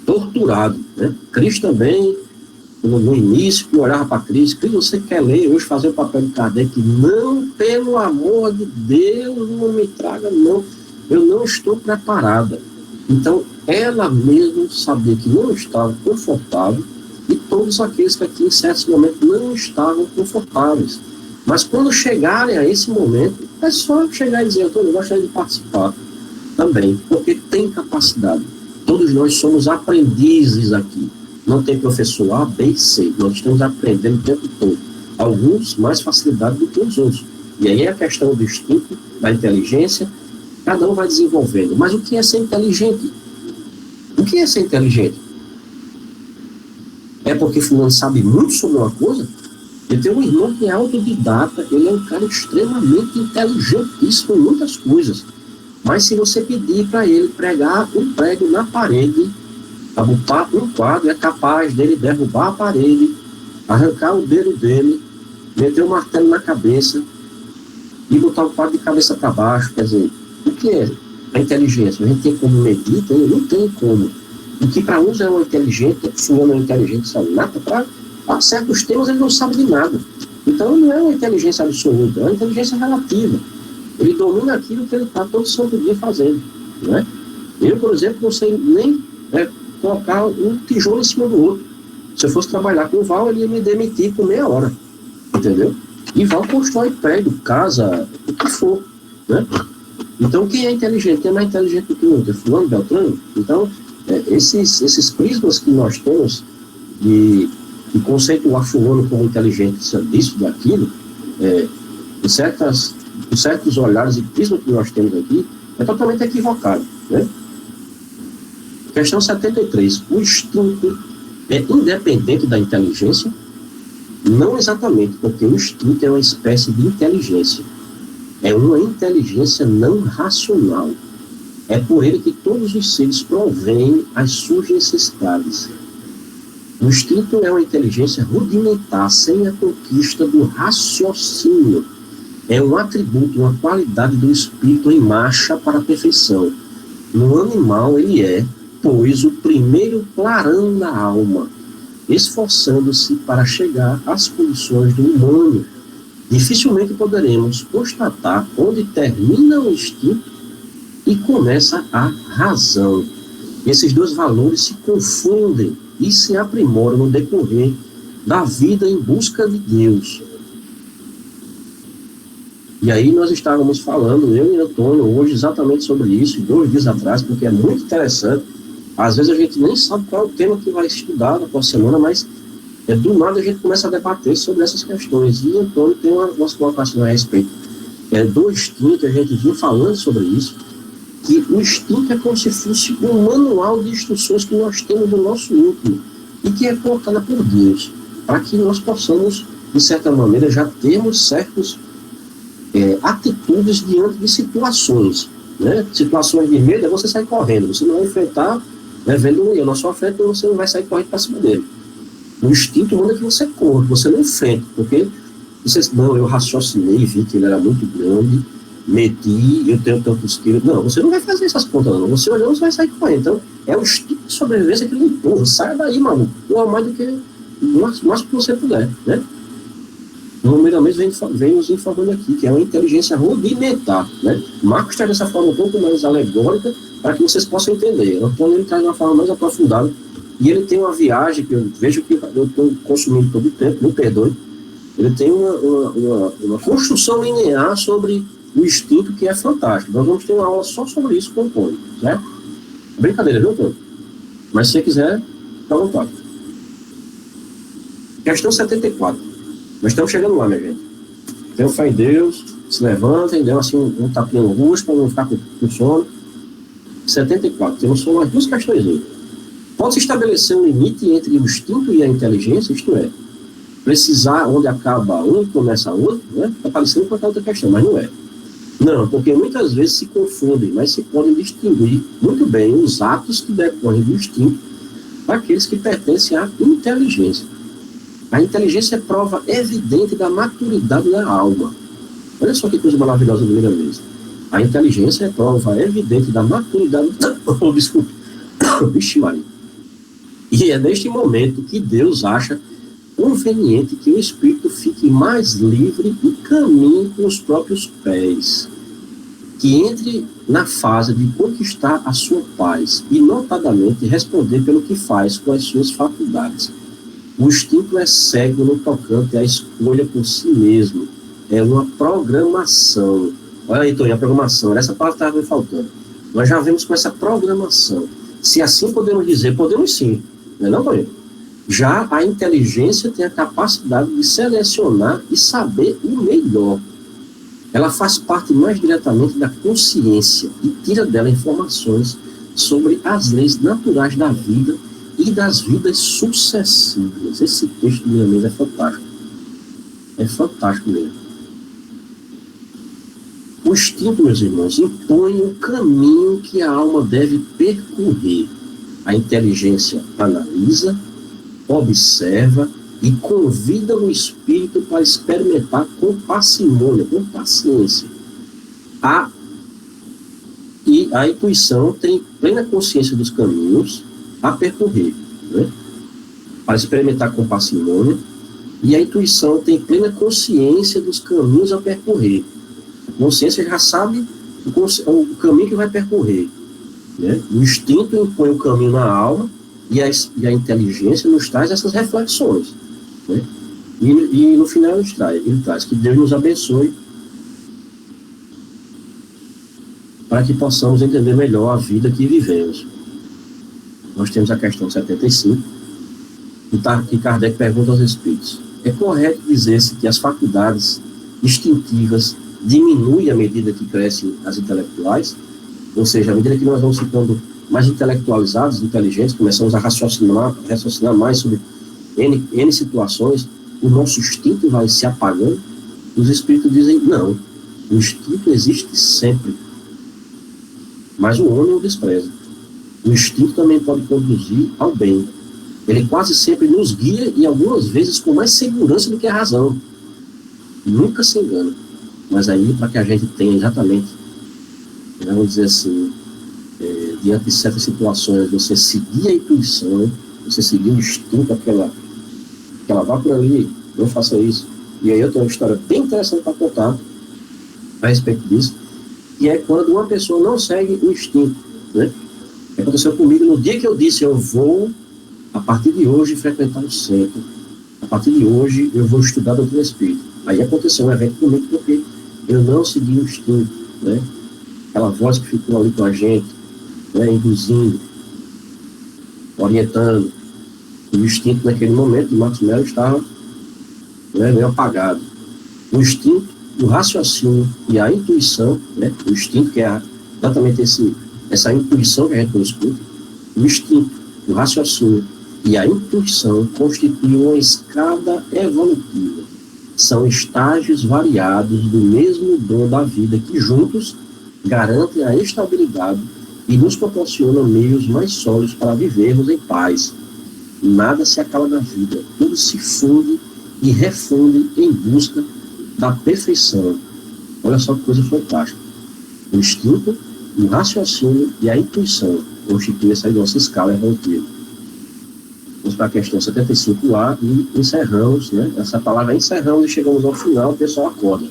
torturado. Né? Cristo também, no início, que olhava para Cristo, Cristo, você quer ler hoje, fazer o papel de Kardec? Não, pelo amor de Deus, não me traga, não. Eu não estou preparada. Então, ela mesmo sabia que não estava confortável, e todos aqueles que aqui, em certos momentos, não estavam confortáveis. Mas quando chegarem a esse momento, é só chegar e dizer, eu gostaria de participar também, porque tem capacidade. Todos nós somos aprendizes aqui. Não tem professor A, B e C. Nós estamos aprendendo o tempo todo. Alguns mais facilidade do que os outros. E aí é a questão do instinto, da inteligência, cada um vai desenvolvendo. Mas o que é ser inteligente? O que é ser inteligente? É porque fulano sabe muito sobre uma coisa? Eu tenho um irmão que é autodidata, ele é um cara extremamente inteligentíssimo em muitas coisas. Mas se você pedir para ele pregar um prego na parede, a botar um quadro, é capaz dele derrubar a parede, arrancar o dedo dele, meter o martelo na cabeça e botar o quadro de cabeça para baixo. Quer dizer, o que é a inteligência? A gente tem como medir? Não tem como. O que para uns é uma inteligente, fulano é uma inteligente, sabe nada, para certos temas ele não sabe de nada. Então não é uma inteligência absoluta, é uma inteligência relativa. Ele domina aquilo que ele está todo santo dia fazendo. Não é? Eu, por exemplo, não sei nem colocar um tijolo em cima do outro. Se eu fosse trabalhar com o Val, ele ia me demitir por meia hora. Entendeu? E Val constrói prédio, casa, o que for. Né? Então, quem é inteligente? Quem é mais inteligente do que o outro? É fulano, Beltrano? Então, esses prismas que nós temos de conceituar fulano como inteligente, disso, daquilo, de certos olhares e prismas que nós temos aqui, é totalmente equivocado. Né? Questão 73. O instinto é independente da inteligência? Não exatamente, porque o instinto é uma espécie de inteligência. É uma inteligência não racional. É por ele que todos os seres provêm as suas necessidades. O instinto é uma inteligência rudimentar, sem a conquista do raciocínio. É um atributo, uma qualidade do espírito em marcha para a perfeição. No animal, ele é, pois, o primeiro clarão da alma, esforçando-se para chegar às condições do humano. Dificilmente poderemos constatar onde termina o instinto e começa a razão. Esses dois valores se confundem e se aprimoram no decorrer da vida em busca de Deus. E aí nós estávamos falando, eu e Antônio, hoje exatamente sobre isso, 2 dias atrás, porque é muito interessante. Às vezes a gente nem sabe qual é o tema que vai estudar na próxima semana, mas do nada a gente começa a debater sobre essas questões. E Antônio tem umas colocações a respeito do instinto, a gente viu falando sobre isso, que o instinto é como se fosse um manual de instruções que nós temos no nosso íntimo e que é colocada por Deus, para que nós possamos, de certa maneira, já termos certas atitudes diante de situações. Né? Situações de medo é você sair correndo, você não vai enfrentar vendo um leão na sua frente, você não vai sair correndo para cima dele. O instinto manda que você corra, você não enfrenta, porque você, não, eu raciocinei, vi que ele era muito grande, medi, eu tenho tantos quilos. Não, você não vai fazer essas contas, não. Você olhando, você vai sair correndo. Então, é o instinto de sobrevivência que ele empurra. Saia daí, maluco. Não mais do que o máximo que você puder, né? Primeiramente, vem nos informando aqui, que é uma inteligência rudimentar, né? Marcos traz dessa forma um pouco mais alegórica, para que vocês possam entender. Antônio ele traz de uma forma mais aprofundada, e ele tem uma viagem que eu vejo que eu estou consumindo todo o tempo, me perdoe. Ele tem uma construção linear sobre o instinto que é fantástico. Nós vamos ter uma aula só sobre isso com o Antônio, certo? Brincadeira, viu, Antônio? Mas se você quiser, fica à vontade. Questão 74. Nós estamos chegando lá, minha gente. Tenham fé em Deus, se levantem, dêem assim um tapinha no rosto para não ficar com sono. 74. Temos só umas 2 questões aí. Pode-se estabelecer um limite entre o instinto e a inteligência? Isto é, precisar onde acaba um e começa outro, né? Está parecendo com outra questão, mas não é. Não, porque muitas vezes se confundem, mas se podem distinguir muito bem os atos que decorrem do instinto daqueles que pertencem à inteligência. A inteligência é prova evidente da maturidade da alma. Olha só que coisa maravilhosa do primeira vez. A inteligência é prova evidente da maturidade da... Oh, desculpe. Vixe, Maria. E é neste momento que Deus acha conveniente que o espírito fique mais livre e caminhe com os próprios pés, que entre na fase de conquistar a sua paz e, notadamente, responder pelo que faz com as suas faculdades. O instinto é cego no tocante à escolha por si mesmo. É uma programação. Olha aí, Toninho, a programação. Essa palavra estava me faltando. Nós já vemos com essa programação. Se assim podemos dizer, podemos sim. Não é não, Toninho? Já a inteligência tem a capacidade de selecionar e saber o melhor. Ela faz parte mais diretamente da consciência e tira dela informações sobre as leis naturais da vida e das vidas sucessivas. Esse texto, meu amigo, é fantástico. É fantástico mesmo. O instinto, meus irmãos, impõe o caminho que a alma deve percorrer. A inteligência analisa, observa e convida o espírito para experimentar com parcimônia, com paciência. E a intuição tem plena consciência dos caminhos a percorrer, né? Para experimentar com parcimônia, e a intuição tem plena consciência dos caminhos a percorrer. A consciência já sabe o caminho que vai percorrer, né? O instinto impõe o caminho na alma, e a inteligência nos traz essas reflexões, né? E no final ele traz que Deus nos abençoe para que possamos entender melhor a vida que vivemos. Nós temos a questão 75, que Kardec pergunta aos espíritos: é correto dizer-se que as faculdades instintivas diminuem à medida que crescem as intelectuais? Ou seja, à medida que nós vamos ficando mais intelectualizados, inteligentes, começamos a raciocinar mais sobre N situações, o nosso instinto vai se apagando. Os espíritos dizem, não, o instinto existe sempre, mas o homem o despreza. O instinto também pode conduzir ao bem. Ele quase sempre nos guia e algumas vezes com mais segurança do que a razão. Nunca se engana. Mas aí, para que a gente tenha exatamente, vamos dizer assim, diante de certas situações, você seguir a intuição, você seguir o instinto, aquela vá por ali, não faça isso. E aí eu tenho uma história bem interessante para contar a respeito disso, que é quando uma pessoa não segue o instinto, né? Aconteceu comigo no dia que eu disse, eu vou, a partir de hoje, frequentar o centro. A partir de hoje, eu vou estudar do doutrina espírita. Aí aconteceu um evento comigo porque eu não segui o instinto, né? Aquela voz que ficou ali com a gente, né, induzindo, orientando. O instinto naquele momento de Marcos Melo estava, né, meio apagado. O instinto, o raciocínio e a intuição, né, o instinto que é exatamente essa intuição que a gente não escuta, o instinto, o raciocínio e a intuição constituem uma escada evolutiva. São estágios variados do mesmo dom da vida que juntos garantem a estabilidade e nos proporcionam meios mais sólidos para vivermos em paz. Nada se acaba na vida, tudo se funde e refunde em busca da perfeição. Olha só que coisa fantástica. O instinto, o raciocínio e a intuição constituem essa nossa escala evolutiva. Vamos para a questão 75A e encerramos, né? Essa palavra encerramos e chegamos ao final, o pessoal acorda.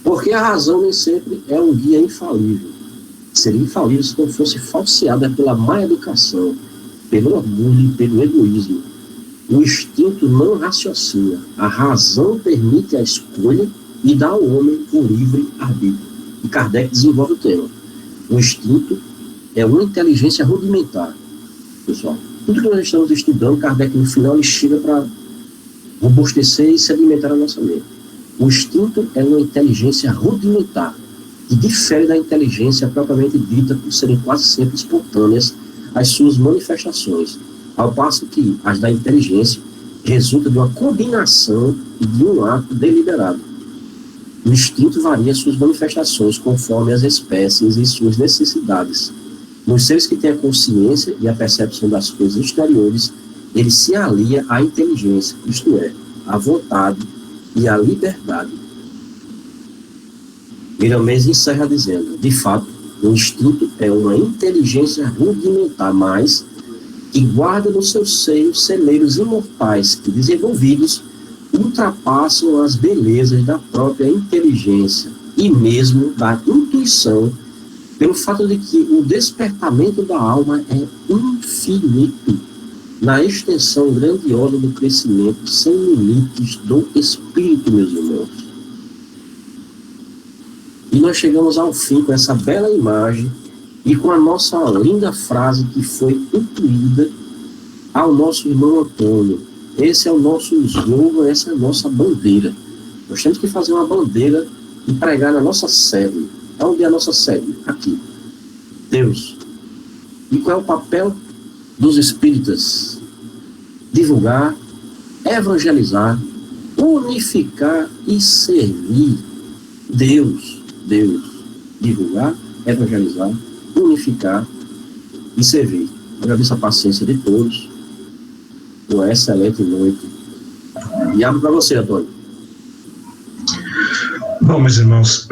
Porque a razão nem sempre é um guia infalível. Seria infalível se não fosse falseada pela má educação, pelo orgulho e pelo egoísmo. O instinto não raciocina. A razão permite a escolha e dá ao homem o livre arbítrio. E Kardec desenvolve o tema. O instinto é uma inteligência rudimentar. Pessoal, tudo que nós estamos estudando, Kardec no final ele chega para robustecer e sedimentar a nossa mente. O instinto é uma inteligência rudimentar, que difere da inteligência propriamente dita por serem quase sempre espontâneas as suas manifestações, ao passo que as da inteligência resulta de uma combinação e de um ato deliberado. O instinto varia suas manifestações conforme as espécies e suas necessidades. Nos seres que têm a consciência e a percepção das coisas exteriores, ele se alia à inteligência, isto é, à vontade e à liberdade. Miramês encerra dizendo: de fato, o instinto é uma inteligência rudimentar, mas que guarda no seu seio celeiros imortais que, desenvolvidos, ultrapassam as belezas da própria inteligência e mesmo da intuição, pelo fato de que o despertamento da alma é infinito, na extensão grandiosa do crescimento sem limites do espírito, meus irmãos. E nós chegamos ao fim com essa bela imagem e com a nossa linda frase que foi intuída ao nosso irmão Antônio. Esse é o nosso slogan, essa é a nossa bandeira. Nós temos que fazer uma bandeira e pregar na nossa sede. Onde é a nossa sede? Aqui. Deus. E qual é o papel dos espíritas? Divulgar, evangelizar, unificar e servir. Deus. Divulgar, evangelizar, unificar e servir. Agradeço a paciência de todos. Uma excelente noite. E abro para você, Antônio. Bom, meus irmãos,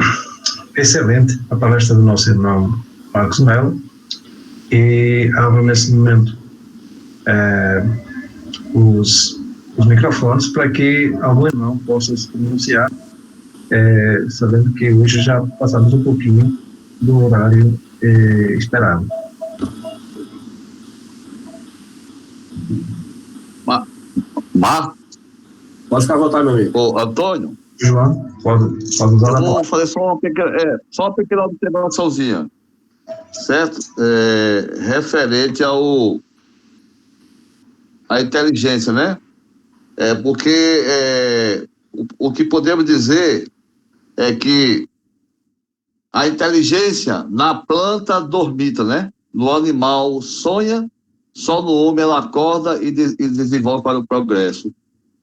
excelente a palestra do nosso irmão Marcos Melo. E abro nesse momento os microfones para que algum irmão possa se pronunciar, sabendo que hoje já passamos um pouquinho do horário esperado. Marcos? Pode ficar à vontade, meu amigo. Ô, Antônio? João, pode usar a Eu palavra. vou fazer só uma pequena observaçãozinha, certo? Referente à inteligência, né? Porque o que podemos dizer é que a inteligência na planta dormita, né? No animal sonha, só no homem ela acorda e desenvolve para o progresso.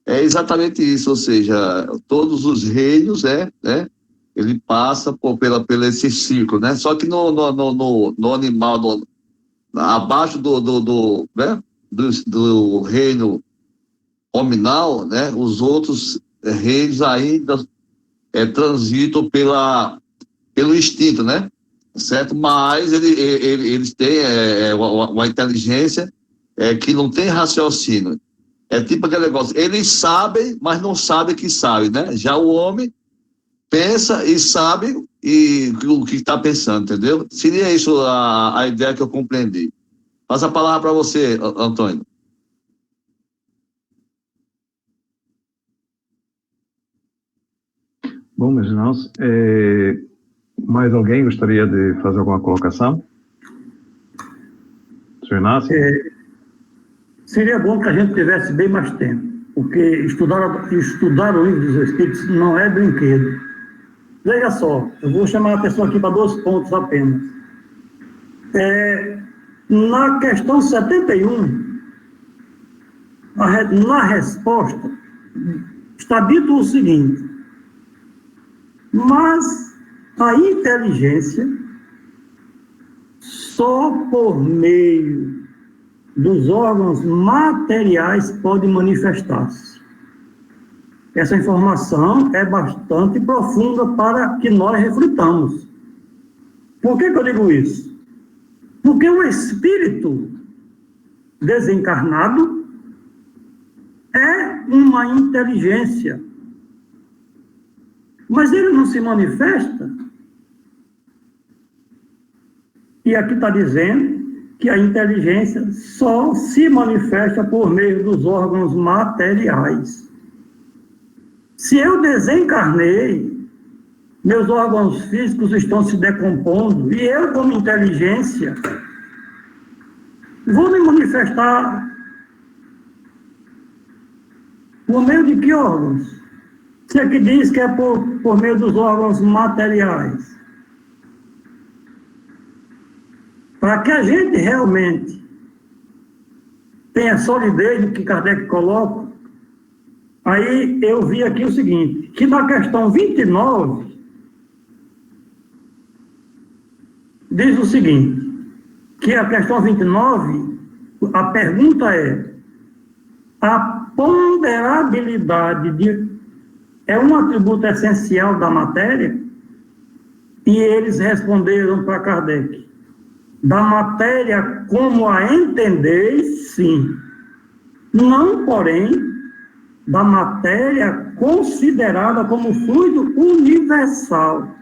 É exatamente isso, ou seja, todos os reinos, né? Ele passa pelo esse ciclo, né? Só que no animal, abaixo né? do reino hominal, né? Os outros reinos ainda transitam pelo instinto, né? Certo? Mas eles têm uma inteligência que não tem raciocínio. É tipo aquele negócio, eles sabem, mas não sabem que sabem, né? Já o homem pensa e sabe o que está pensando, entendeu? Seria isso a ideia que eu compreendi. Passa a palavra para você, Antônio. Bom, meus irmãos, mais alguém gostaria de fazer alguma colocação? Senhor Inácio? Seria bom que a gente tivesse bem mais tempo, porque estudar o livro dos Espíritos não é brinquedo. Veja só, eu vou chamar a atenção aqui para 2 pontos apenas. Na questão 71, na resposta, está dito o seguinte: mas a inteligência só por meio dos órgãos materiais pode manifestar-se. Essa informação é bastante profunda para que nós reflitamos. Por que eu digo isso? Porque o espírito desencarnado é uma inteligência, mas ele não se manifesta. E aqui está dizendo que a inteligência só se manifesta por meio dos órgãos materiais. Se eu desencarnei, meus órgãos físicos estão se decompondo, e eu, como inteligência, vou me manifestar por meio de que órgãos? Se aqui diz que é por meio dos órgãos materiais. Para que a gente realmente tenha solidez do que Kardec coloca, Aí eu vi aqui o seguinte, que na questão 29, diz o seguinte, que a questão 29, a pergunta é, a ponderabilidade é um atributo essencial da matéria? E eles responderam para Kardec, da matéria como a entendeis, sim. Não, porém, da matéria considerada como fluido universal.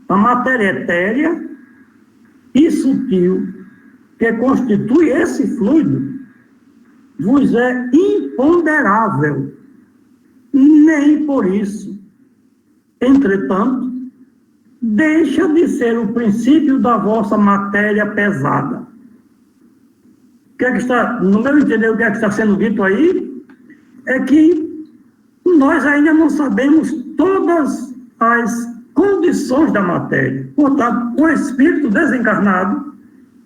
A matéria etérea e sutil que constitui esse fluido vos é imponderável, nem por isso, entretanto, deixa de ser o princípio da vossa matéria pesada. O que é que está, no meu entender, o que é que está sendo dito aí é que nós ainda não sabemos todas as condições da matéria. Portanto, o espírito desencarnado,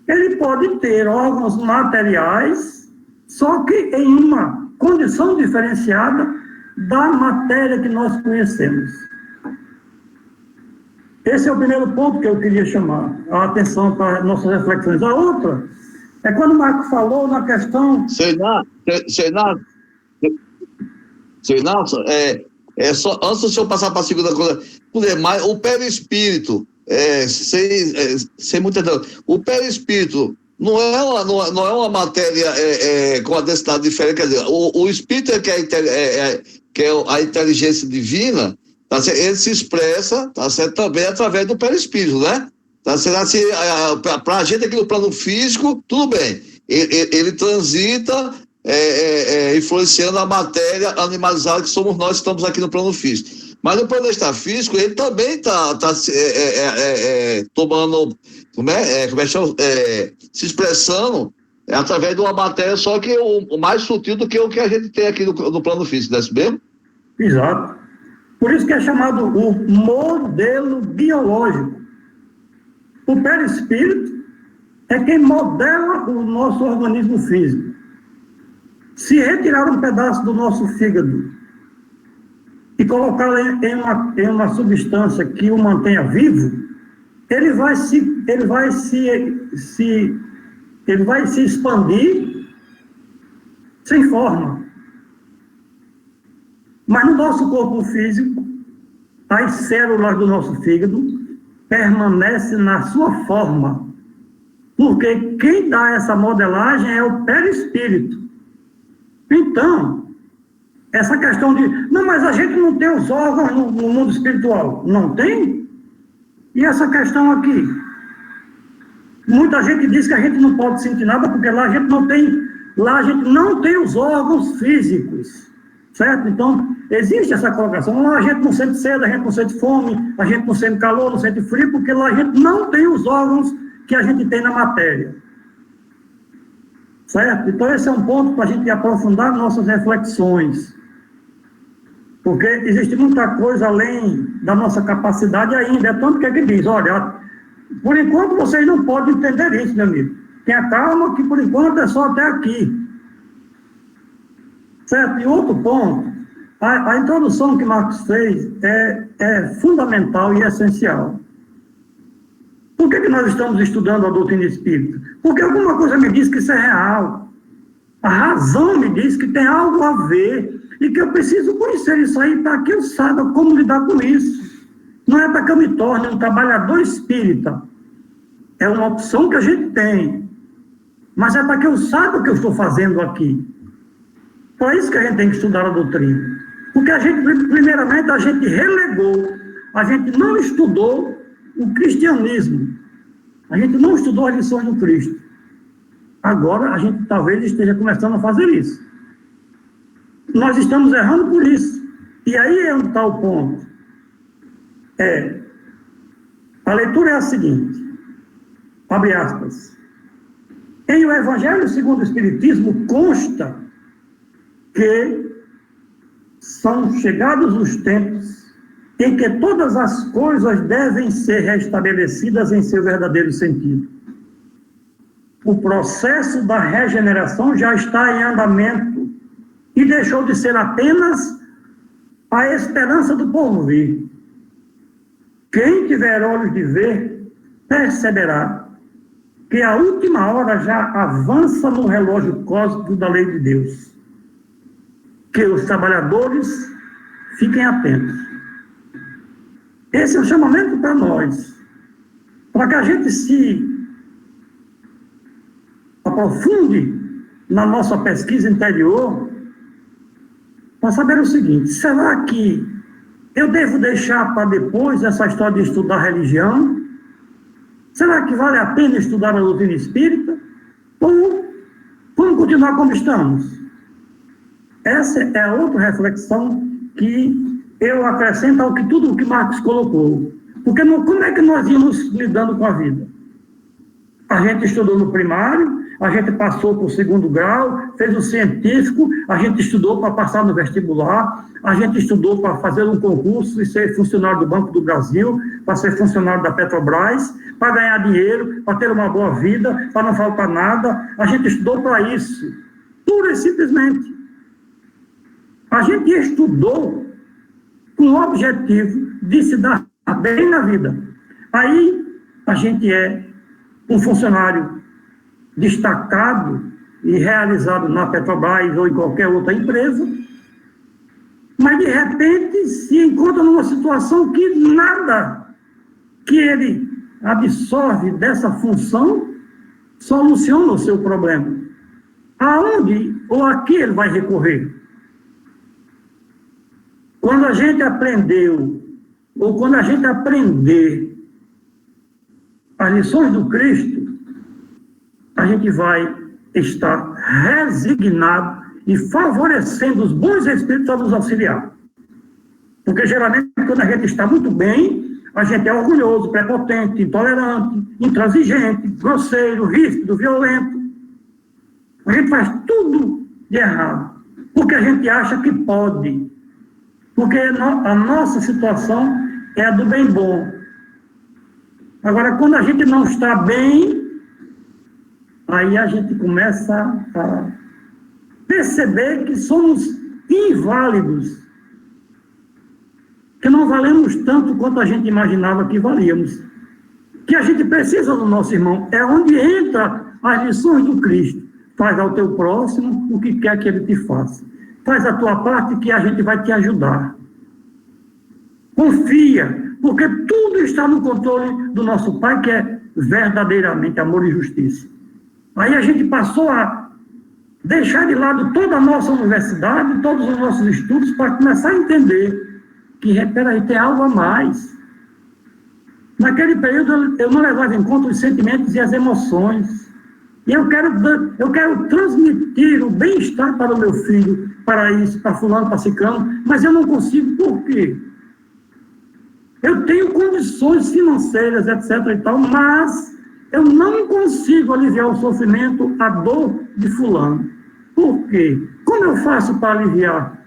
ele pode ter órgãos materiais, só que em uma condição diferenciada da matéria que nós conhecemos. Esse é o primeiro ponto que eu queria chamar a atenção para nossas reflexões. A outra é quando o Marco falou na questão... Senado, só, antes do senhor passar para a segunda coisa, mas o perispírito, sem muita dúvida, o perispírito não é uma matéria com a densidade diferente, quer dizer, o espírito é que é a inteligência divina, tá certo? Ele se expressa, tá certo, também através do perispírito, né? Tá certo? Assim, para a gente aqui no plano físico, tudo bem, ele transita influenciando a matéria animalizada que somos nós que estamos aqui no plano físico. Mas no plano extrafísico, ele também está tomando, se expressando através de uma matéria, só que o mais sutil do que o que a gente tem aqui no plano físico, não é isso mesmo? Exato. Por isso que é chamado o modelo biológico. O perispírito é quem modela o nosso organismo físico. Se retirar um pedaço do nosso fígado e colocá-lo em uma substância que o mantenha vivo, ele vai se expandir sem forma. Mas no nosso corpo físico, as células do nosso fígado permanecem na sua forma, porque quem dá essa modelagem é o perispírito. Então, essa questão de, não, mas a gente não tem os órgãos no mundo espiritual. Não tem? E essa questão aqui? Muita gente diz que a gente não pode sentir nada, porque lá a gente não tem os órgãos físicos. Certo? Então, existe essa colocação. Lá a gente não sente sede, a gente não sente fome, a gente não sente calor, não sente frio, porque lá a gente não tem os órgãos que a gente tem na matéria. Certo? Então, esse é um ponto para a gente aprofundar nossas reflexões. Porque existe muita coisa além da nossa capacidade ainda. É tanto que ele diz, olha, por enquanto vocês não podem entender isso, meu amigo. Tenha calma que por enquanto é só até aqui. Certo? E outro ponto, a introdução que Marcos fez é fundamental e essencial. Por que nós estamos estudando a doutrina espírita? Porque alguma coisa me diz que isso é real. A razão me diz que tem algo a ver e que eu preciso conhecer isso aí para que eu saiba como lidar com isso. Não é para que eu me torne um trabalhador espírita. É uma opção que a gente tem. Mas é para que eu saiba o que eu estou fazendo aqui. Para isso que a gente tem que estudar a doutrina. Porque a gente, primeiramente, a gente relegou, a gente não estudou o cristianismo. A gente não estudou as lições do Cristo. Agora, a gente talvez esteja começando a fazer isso. Nós estamos errando por isso. E aí é um tal ponto. A leitura é a seguinte, abre aspas. Em o Evangelho segundo o Espiritismo consta que são chegados os tempos em que todas as coisas devem ser restabelecidas em seu verdadeiro sentido. O processo da regeneração já está em andamento e deixou de ser apenas a esperança do povo ver. Quem tiver olhos de ver, perceberá que a última hora já avança no relógio cósmico da lei de Deus. Que os trabalhadores fiquem atentos. Esse é o chamamento para nós, para que a gente se aprofunde na nossa pesquisa interior, para saber o seguinte: será que eu devo deixar para depois essa história de estudar religião? Será que vale a pena estudar a doutrina espírita? Ou vamos continuar como estamos? Essa é a outra reflexão que eu acrescento ao que tudo o que Marcos colocou. Porque como é que nós íamos lidando com a vida? A gente estudou no primário, a gente passou para o 2º grau, fez o científico, a gente estudou para passar no vestibular, a gente estudou para fazer um concurso e ser funcionário do Banco do Brasil, para ser funcionário da Petrobras, para ganhar dinheiro, para ter uma boa vida, para não faltar nada. A gente estudou para isso, pura e simplesmente. A gente estudou com o objetivo de se dar bem na vida. Aí a gente é um funcionário destacado e realizado na Petrobras ou em qualquer outra empresa, mas de repente se encontra numa situação que nada que ele absorve dessa função soluciona o seu problema. Aonde ou a que ele vai recorrer? Quando a gente aprendeu, ou quando a gente aprender as lições do Cristo, a gente vai estar resignado e favorecendo os bons espíritos a nos auxiliar. Porque geralmente quando a gente está muito bem, a gente é orgulhoso, prepotente, intolerante, intransigente, grosseiro, ríspido, violento. A gente faz tudo de errado, porque a gente acha que pode. Porque a nossa situação é a do bem bom. Agora, quando a gente não está bem, aí a gente começa a perceber que somos inválidos, que não valemos tanto quanto a gente imaginava que valíamos. Que a gente precisa do nosso irmão. É onde entra as lições do Cristo. Faz ao teu próximo o que quer que ele te faça. Faz a tua parte que a gente vai te ajudar. Confia, porque tudo está no controle do nosso Pai, que é verdadeiramente amor e justiça. Aí a gente passou a deixar de lado toda a nossa universidade, todos os nossos estudos, para começar a entender que, peraí, tem algo a mais. Naquele período eu não levava em conta os sentimentos e as emoções. E eu quero transmitir o bem-estar para o meu filho, para isso, para fulano, para ciclano, mas eu não consigo. Por quê? Eu tenho condições financeiras, etc. e tal, mas eu não consigo aliviar o sofrimento, a dor de fulano. Por quê? Como eu faço para aliviar?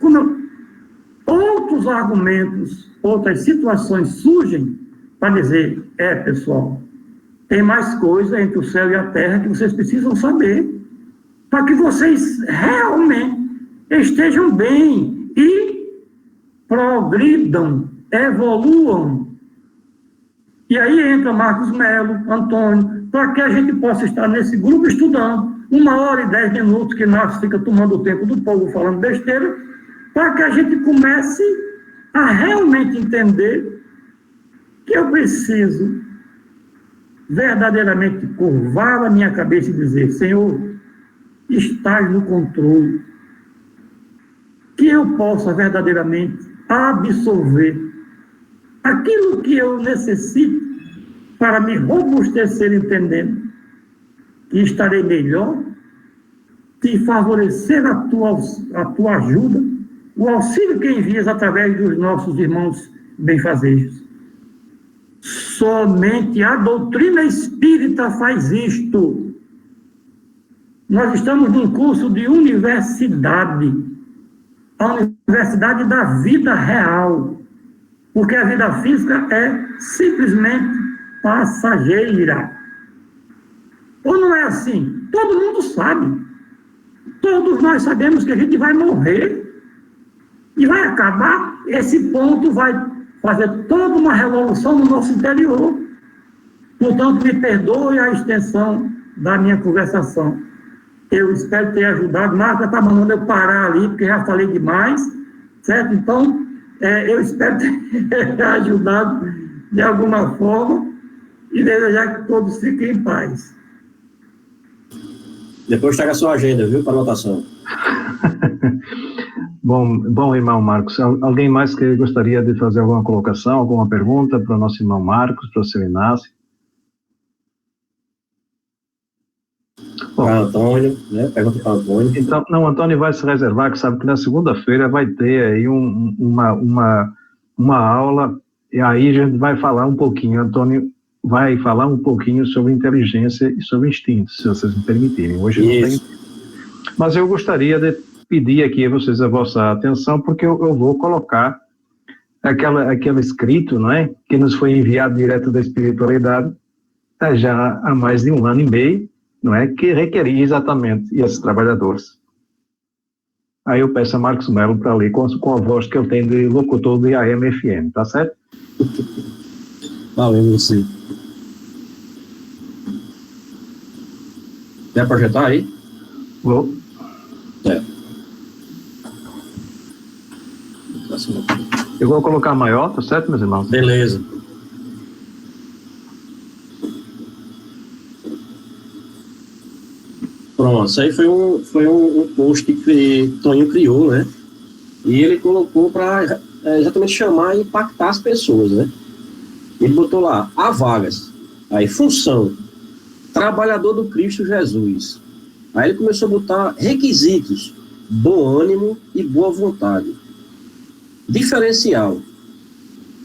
Outros argumentos, outras situações surgem para dizer, pessoal, tem mais coisa entre o céu e a terra que vocês precisam saber, para que vocês realmente estejam bem e progridam, evoluam. E aí entra Marcos Melo, Antônio, para que a gente possa estar nesse grupo estudando 1h10 que nós fica tomando o tempo do povo falando besteira, para que a gente comece a realmente entender que eu preciso verdadeiramente curvar a minha cabeça e dizer, Senhor, estás no controle, que eu possa verdadeiramente absorver aquilo que eu necessito para me robustecer, entendendo que estarei melhor se favorecer a tua ajuda, o auxílio que envias através dos nossos irmãos benfazejos. Somente a doutrina espírita faz isto. Nós estamos num curso de universidade, a universidade da vida real, porque a vida física é simplesmente passageira. Ou não é assim? Todo mundo sabe. Todos nós sabemos que a gente vai morrer e vai acabar. Esse ponto vai fazer toda uma revolução no nosso interior. Portanto, me perdoe a extensão da minha conversação. Eu espero ter ajudado. Marta está mandando eu parar ali, porque já falei demais, certo? Então, eu espero ter ajudado de alguma forma e desejar que todos fiquem em paz. Depois traga a sua agenda, viu, para anotação. Bom, irmão Marcos, alguém mais que gostaria de fazer alguma colocação, alguma pergunta para o nosso irmão Marcos, para o seu Inácio? Para Antônio, né? Pergunta para Antônio. Então, não, Antônio vai se reservar, que sabe que na segunda-feira vai ter aí uma aula, e aí a gente vai falar um pouquinho, Antônio vai falar um pouquinho sobre inteligência e sobre instinto, se vocês me permitirem. Hoje não tem. Mas eu gostaria de pedir aqui a vocês a vossa atenção, porque eu vou colocar aquele escrito, não é, que nos foi enviado direto da espiritualidade, já há mais de 1 ano e meio, não é, que requeria exatamente esses trabalhadores. Aí eu peço a Marcos Melo para ler com a voz que ele tem de locutor de AM/FM, tá certo? Valeu, você. Quer projetar aí? Vou. Eu vou colocar maior, tá certo, meus irmãos? Beleza. Pronto, isso aí foi um post que Toninho criou, né? E ele colocou para exatamente chamar e impactar as pessoas, né? Ele botou lá, há vagas. Aí, função, trabalhador do Cristo Jesus. Aí ele começou a botar requisitos, bom ânimo e boa vontade. Diferencial,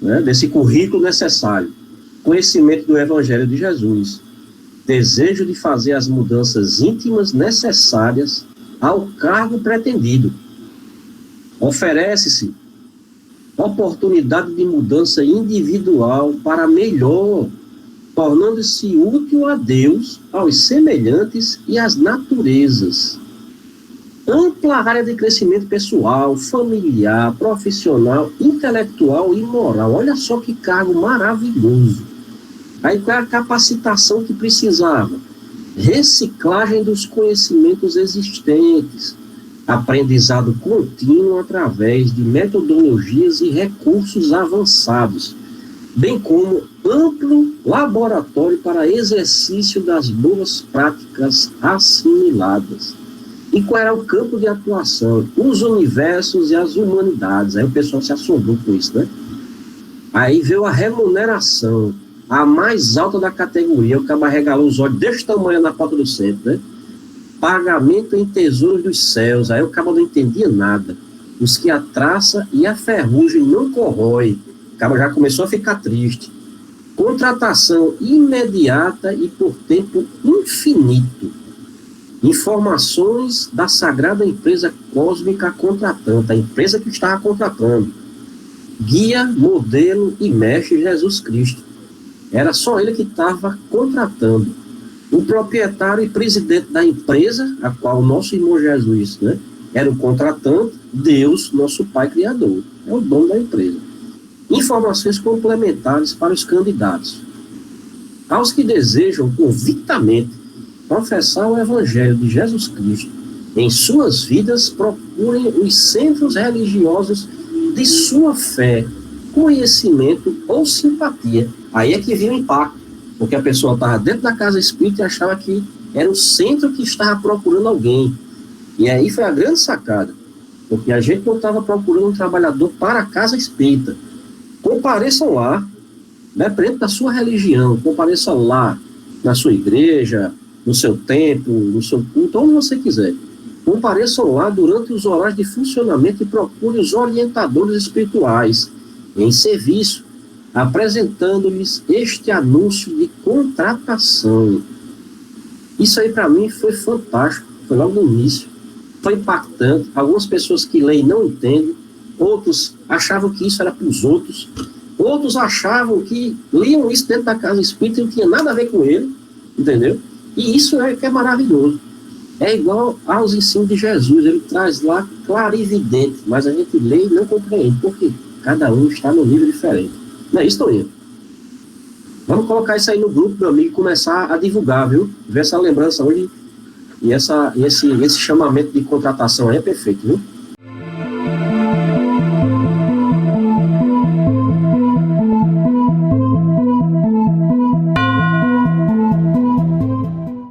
né, desse currículo necessário, conhecimento do Evangelho de Jesus, desejo de fazer as mudanças íntimas necessárias ao cargo pretendido. Oferece-se oportunidade de mudança individual para melhor, tornando-se útil a Deus, aos semelhantes e às naturezas. Ampla área de crescimento pessoal, familiar, profissional, intelectual e moral. Olha só que cargo maravilhoso. Aí qual é a capacitação que precisava? Reciclagem dos conhecimentos existentes, aprendizado contínuo através de metodologias e recursos avançados, bem como amplo laboratório para exercício das boas práticas assimiladas. E qual era o campo de atuação? Os universos e as humanidades. Aí o pessoal se assombrou com isso, né? Aí veio a remuneração, a mais alta da categoria. O cara regalou os olhos desse tamanho na porta do centro, né? Pagamento em tesouros dos céus. Aí o cara não entendia nada. Os que a traça e a ferrugem não corrói. O cara já começou a ficar triste. Contratação imediata e por tempo infinito. Informações da sagrada empresa cósmica contratante, a empresa que estava contratando. Guia, modelo e mestre Jesus Cristo. Era só ele que estava contratando. O proprietário e presidente da empresa, a qual o nosso irmão Jesus, né, era o contratante, Deus, nosso Pai Criador. É o dono da empresa. Informações complementares para os candidatos. Aos que desejam convictamente professar o Evangelho de Jesus Cristo em suas vidas, procurem os centros religiosos de sua fé, conhecimento ou simpatia. Aí é que vinha o impacto, porque a pessoa estava dentro da casa espírita e achava que era o centro que estava procurando alguém. E aí foi a grande sacada, porque a gente não estava procurando um trabalhador para a casa espírita. Compareçam lá, dependendo da sua religião, compareçam lá na sua igreja, no seu templo, no seu culto, onde você quiser. Compareçam lá durante os horários de funcionamento e procure os orientadores espirituais em serviço, apresentando-lhes este anúncio de contratação. Isso aí para mim foi fantástico, foi logo no início, foi impactante. Algumas pessoas que leem não entendem, outros achavam que isso era para os outros, outros achavam que liam isso dentro da casa espírita e não tinha nada a ver com ele, entendeu? E isso é que é maravilhoso. é igual aos ensinos de Jesus, ele traz lá clarividente, mas a gente lê e não compreende, porque cada um está num nível diferente. Não é isso, Toninho? Vamos colocar isso aí no grupo, meu amigo, e começar a divulgar, viu? Ver essa lembrança hoje e esse chamamento de contratação aí é perfeito, viu?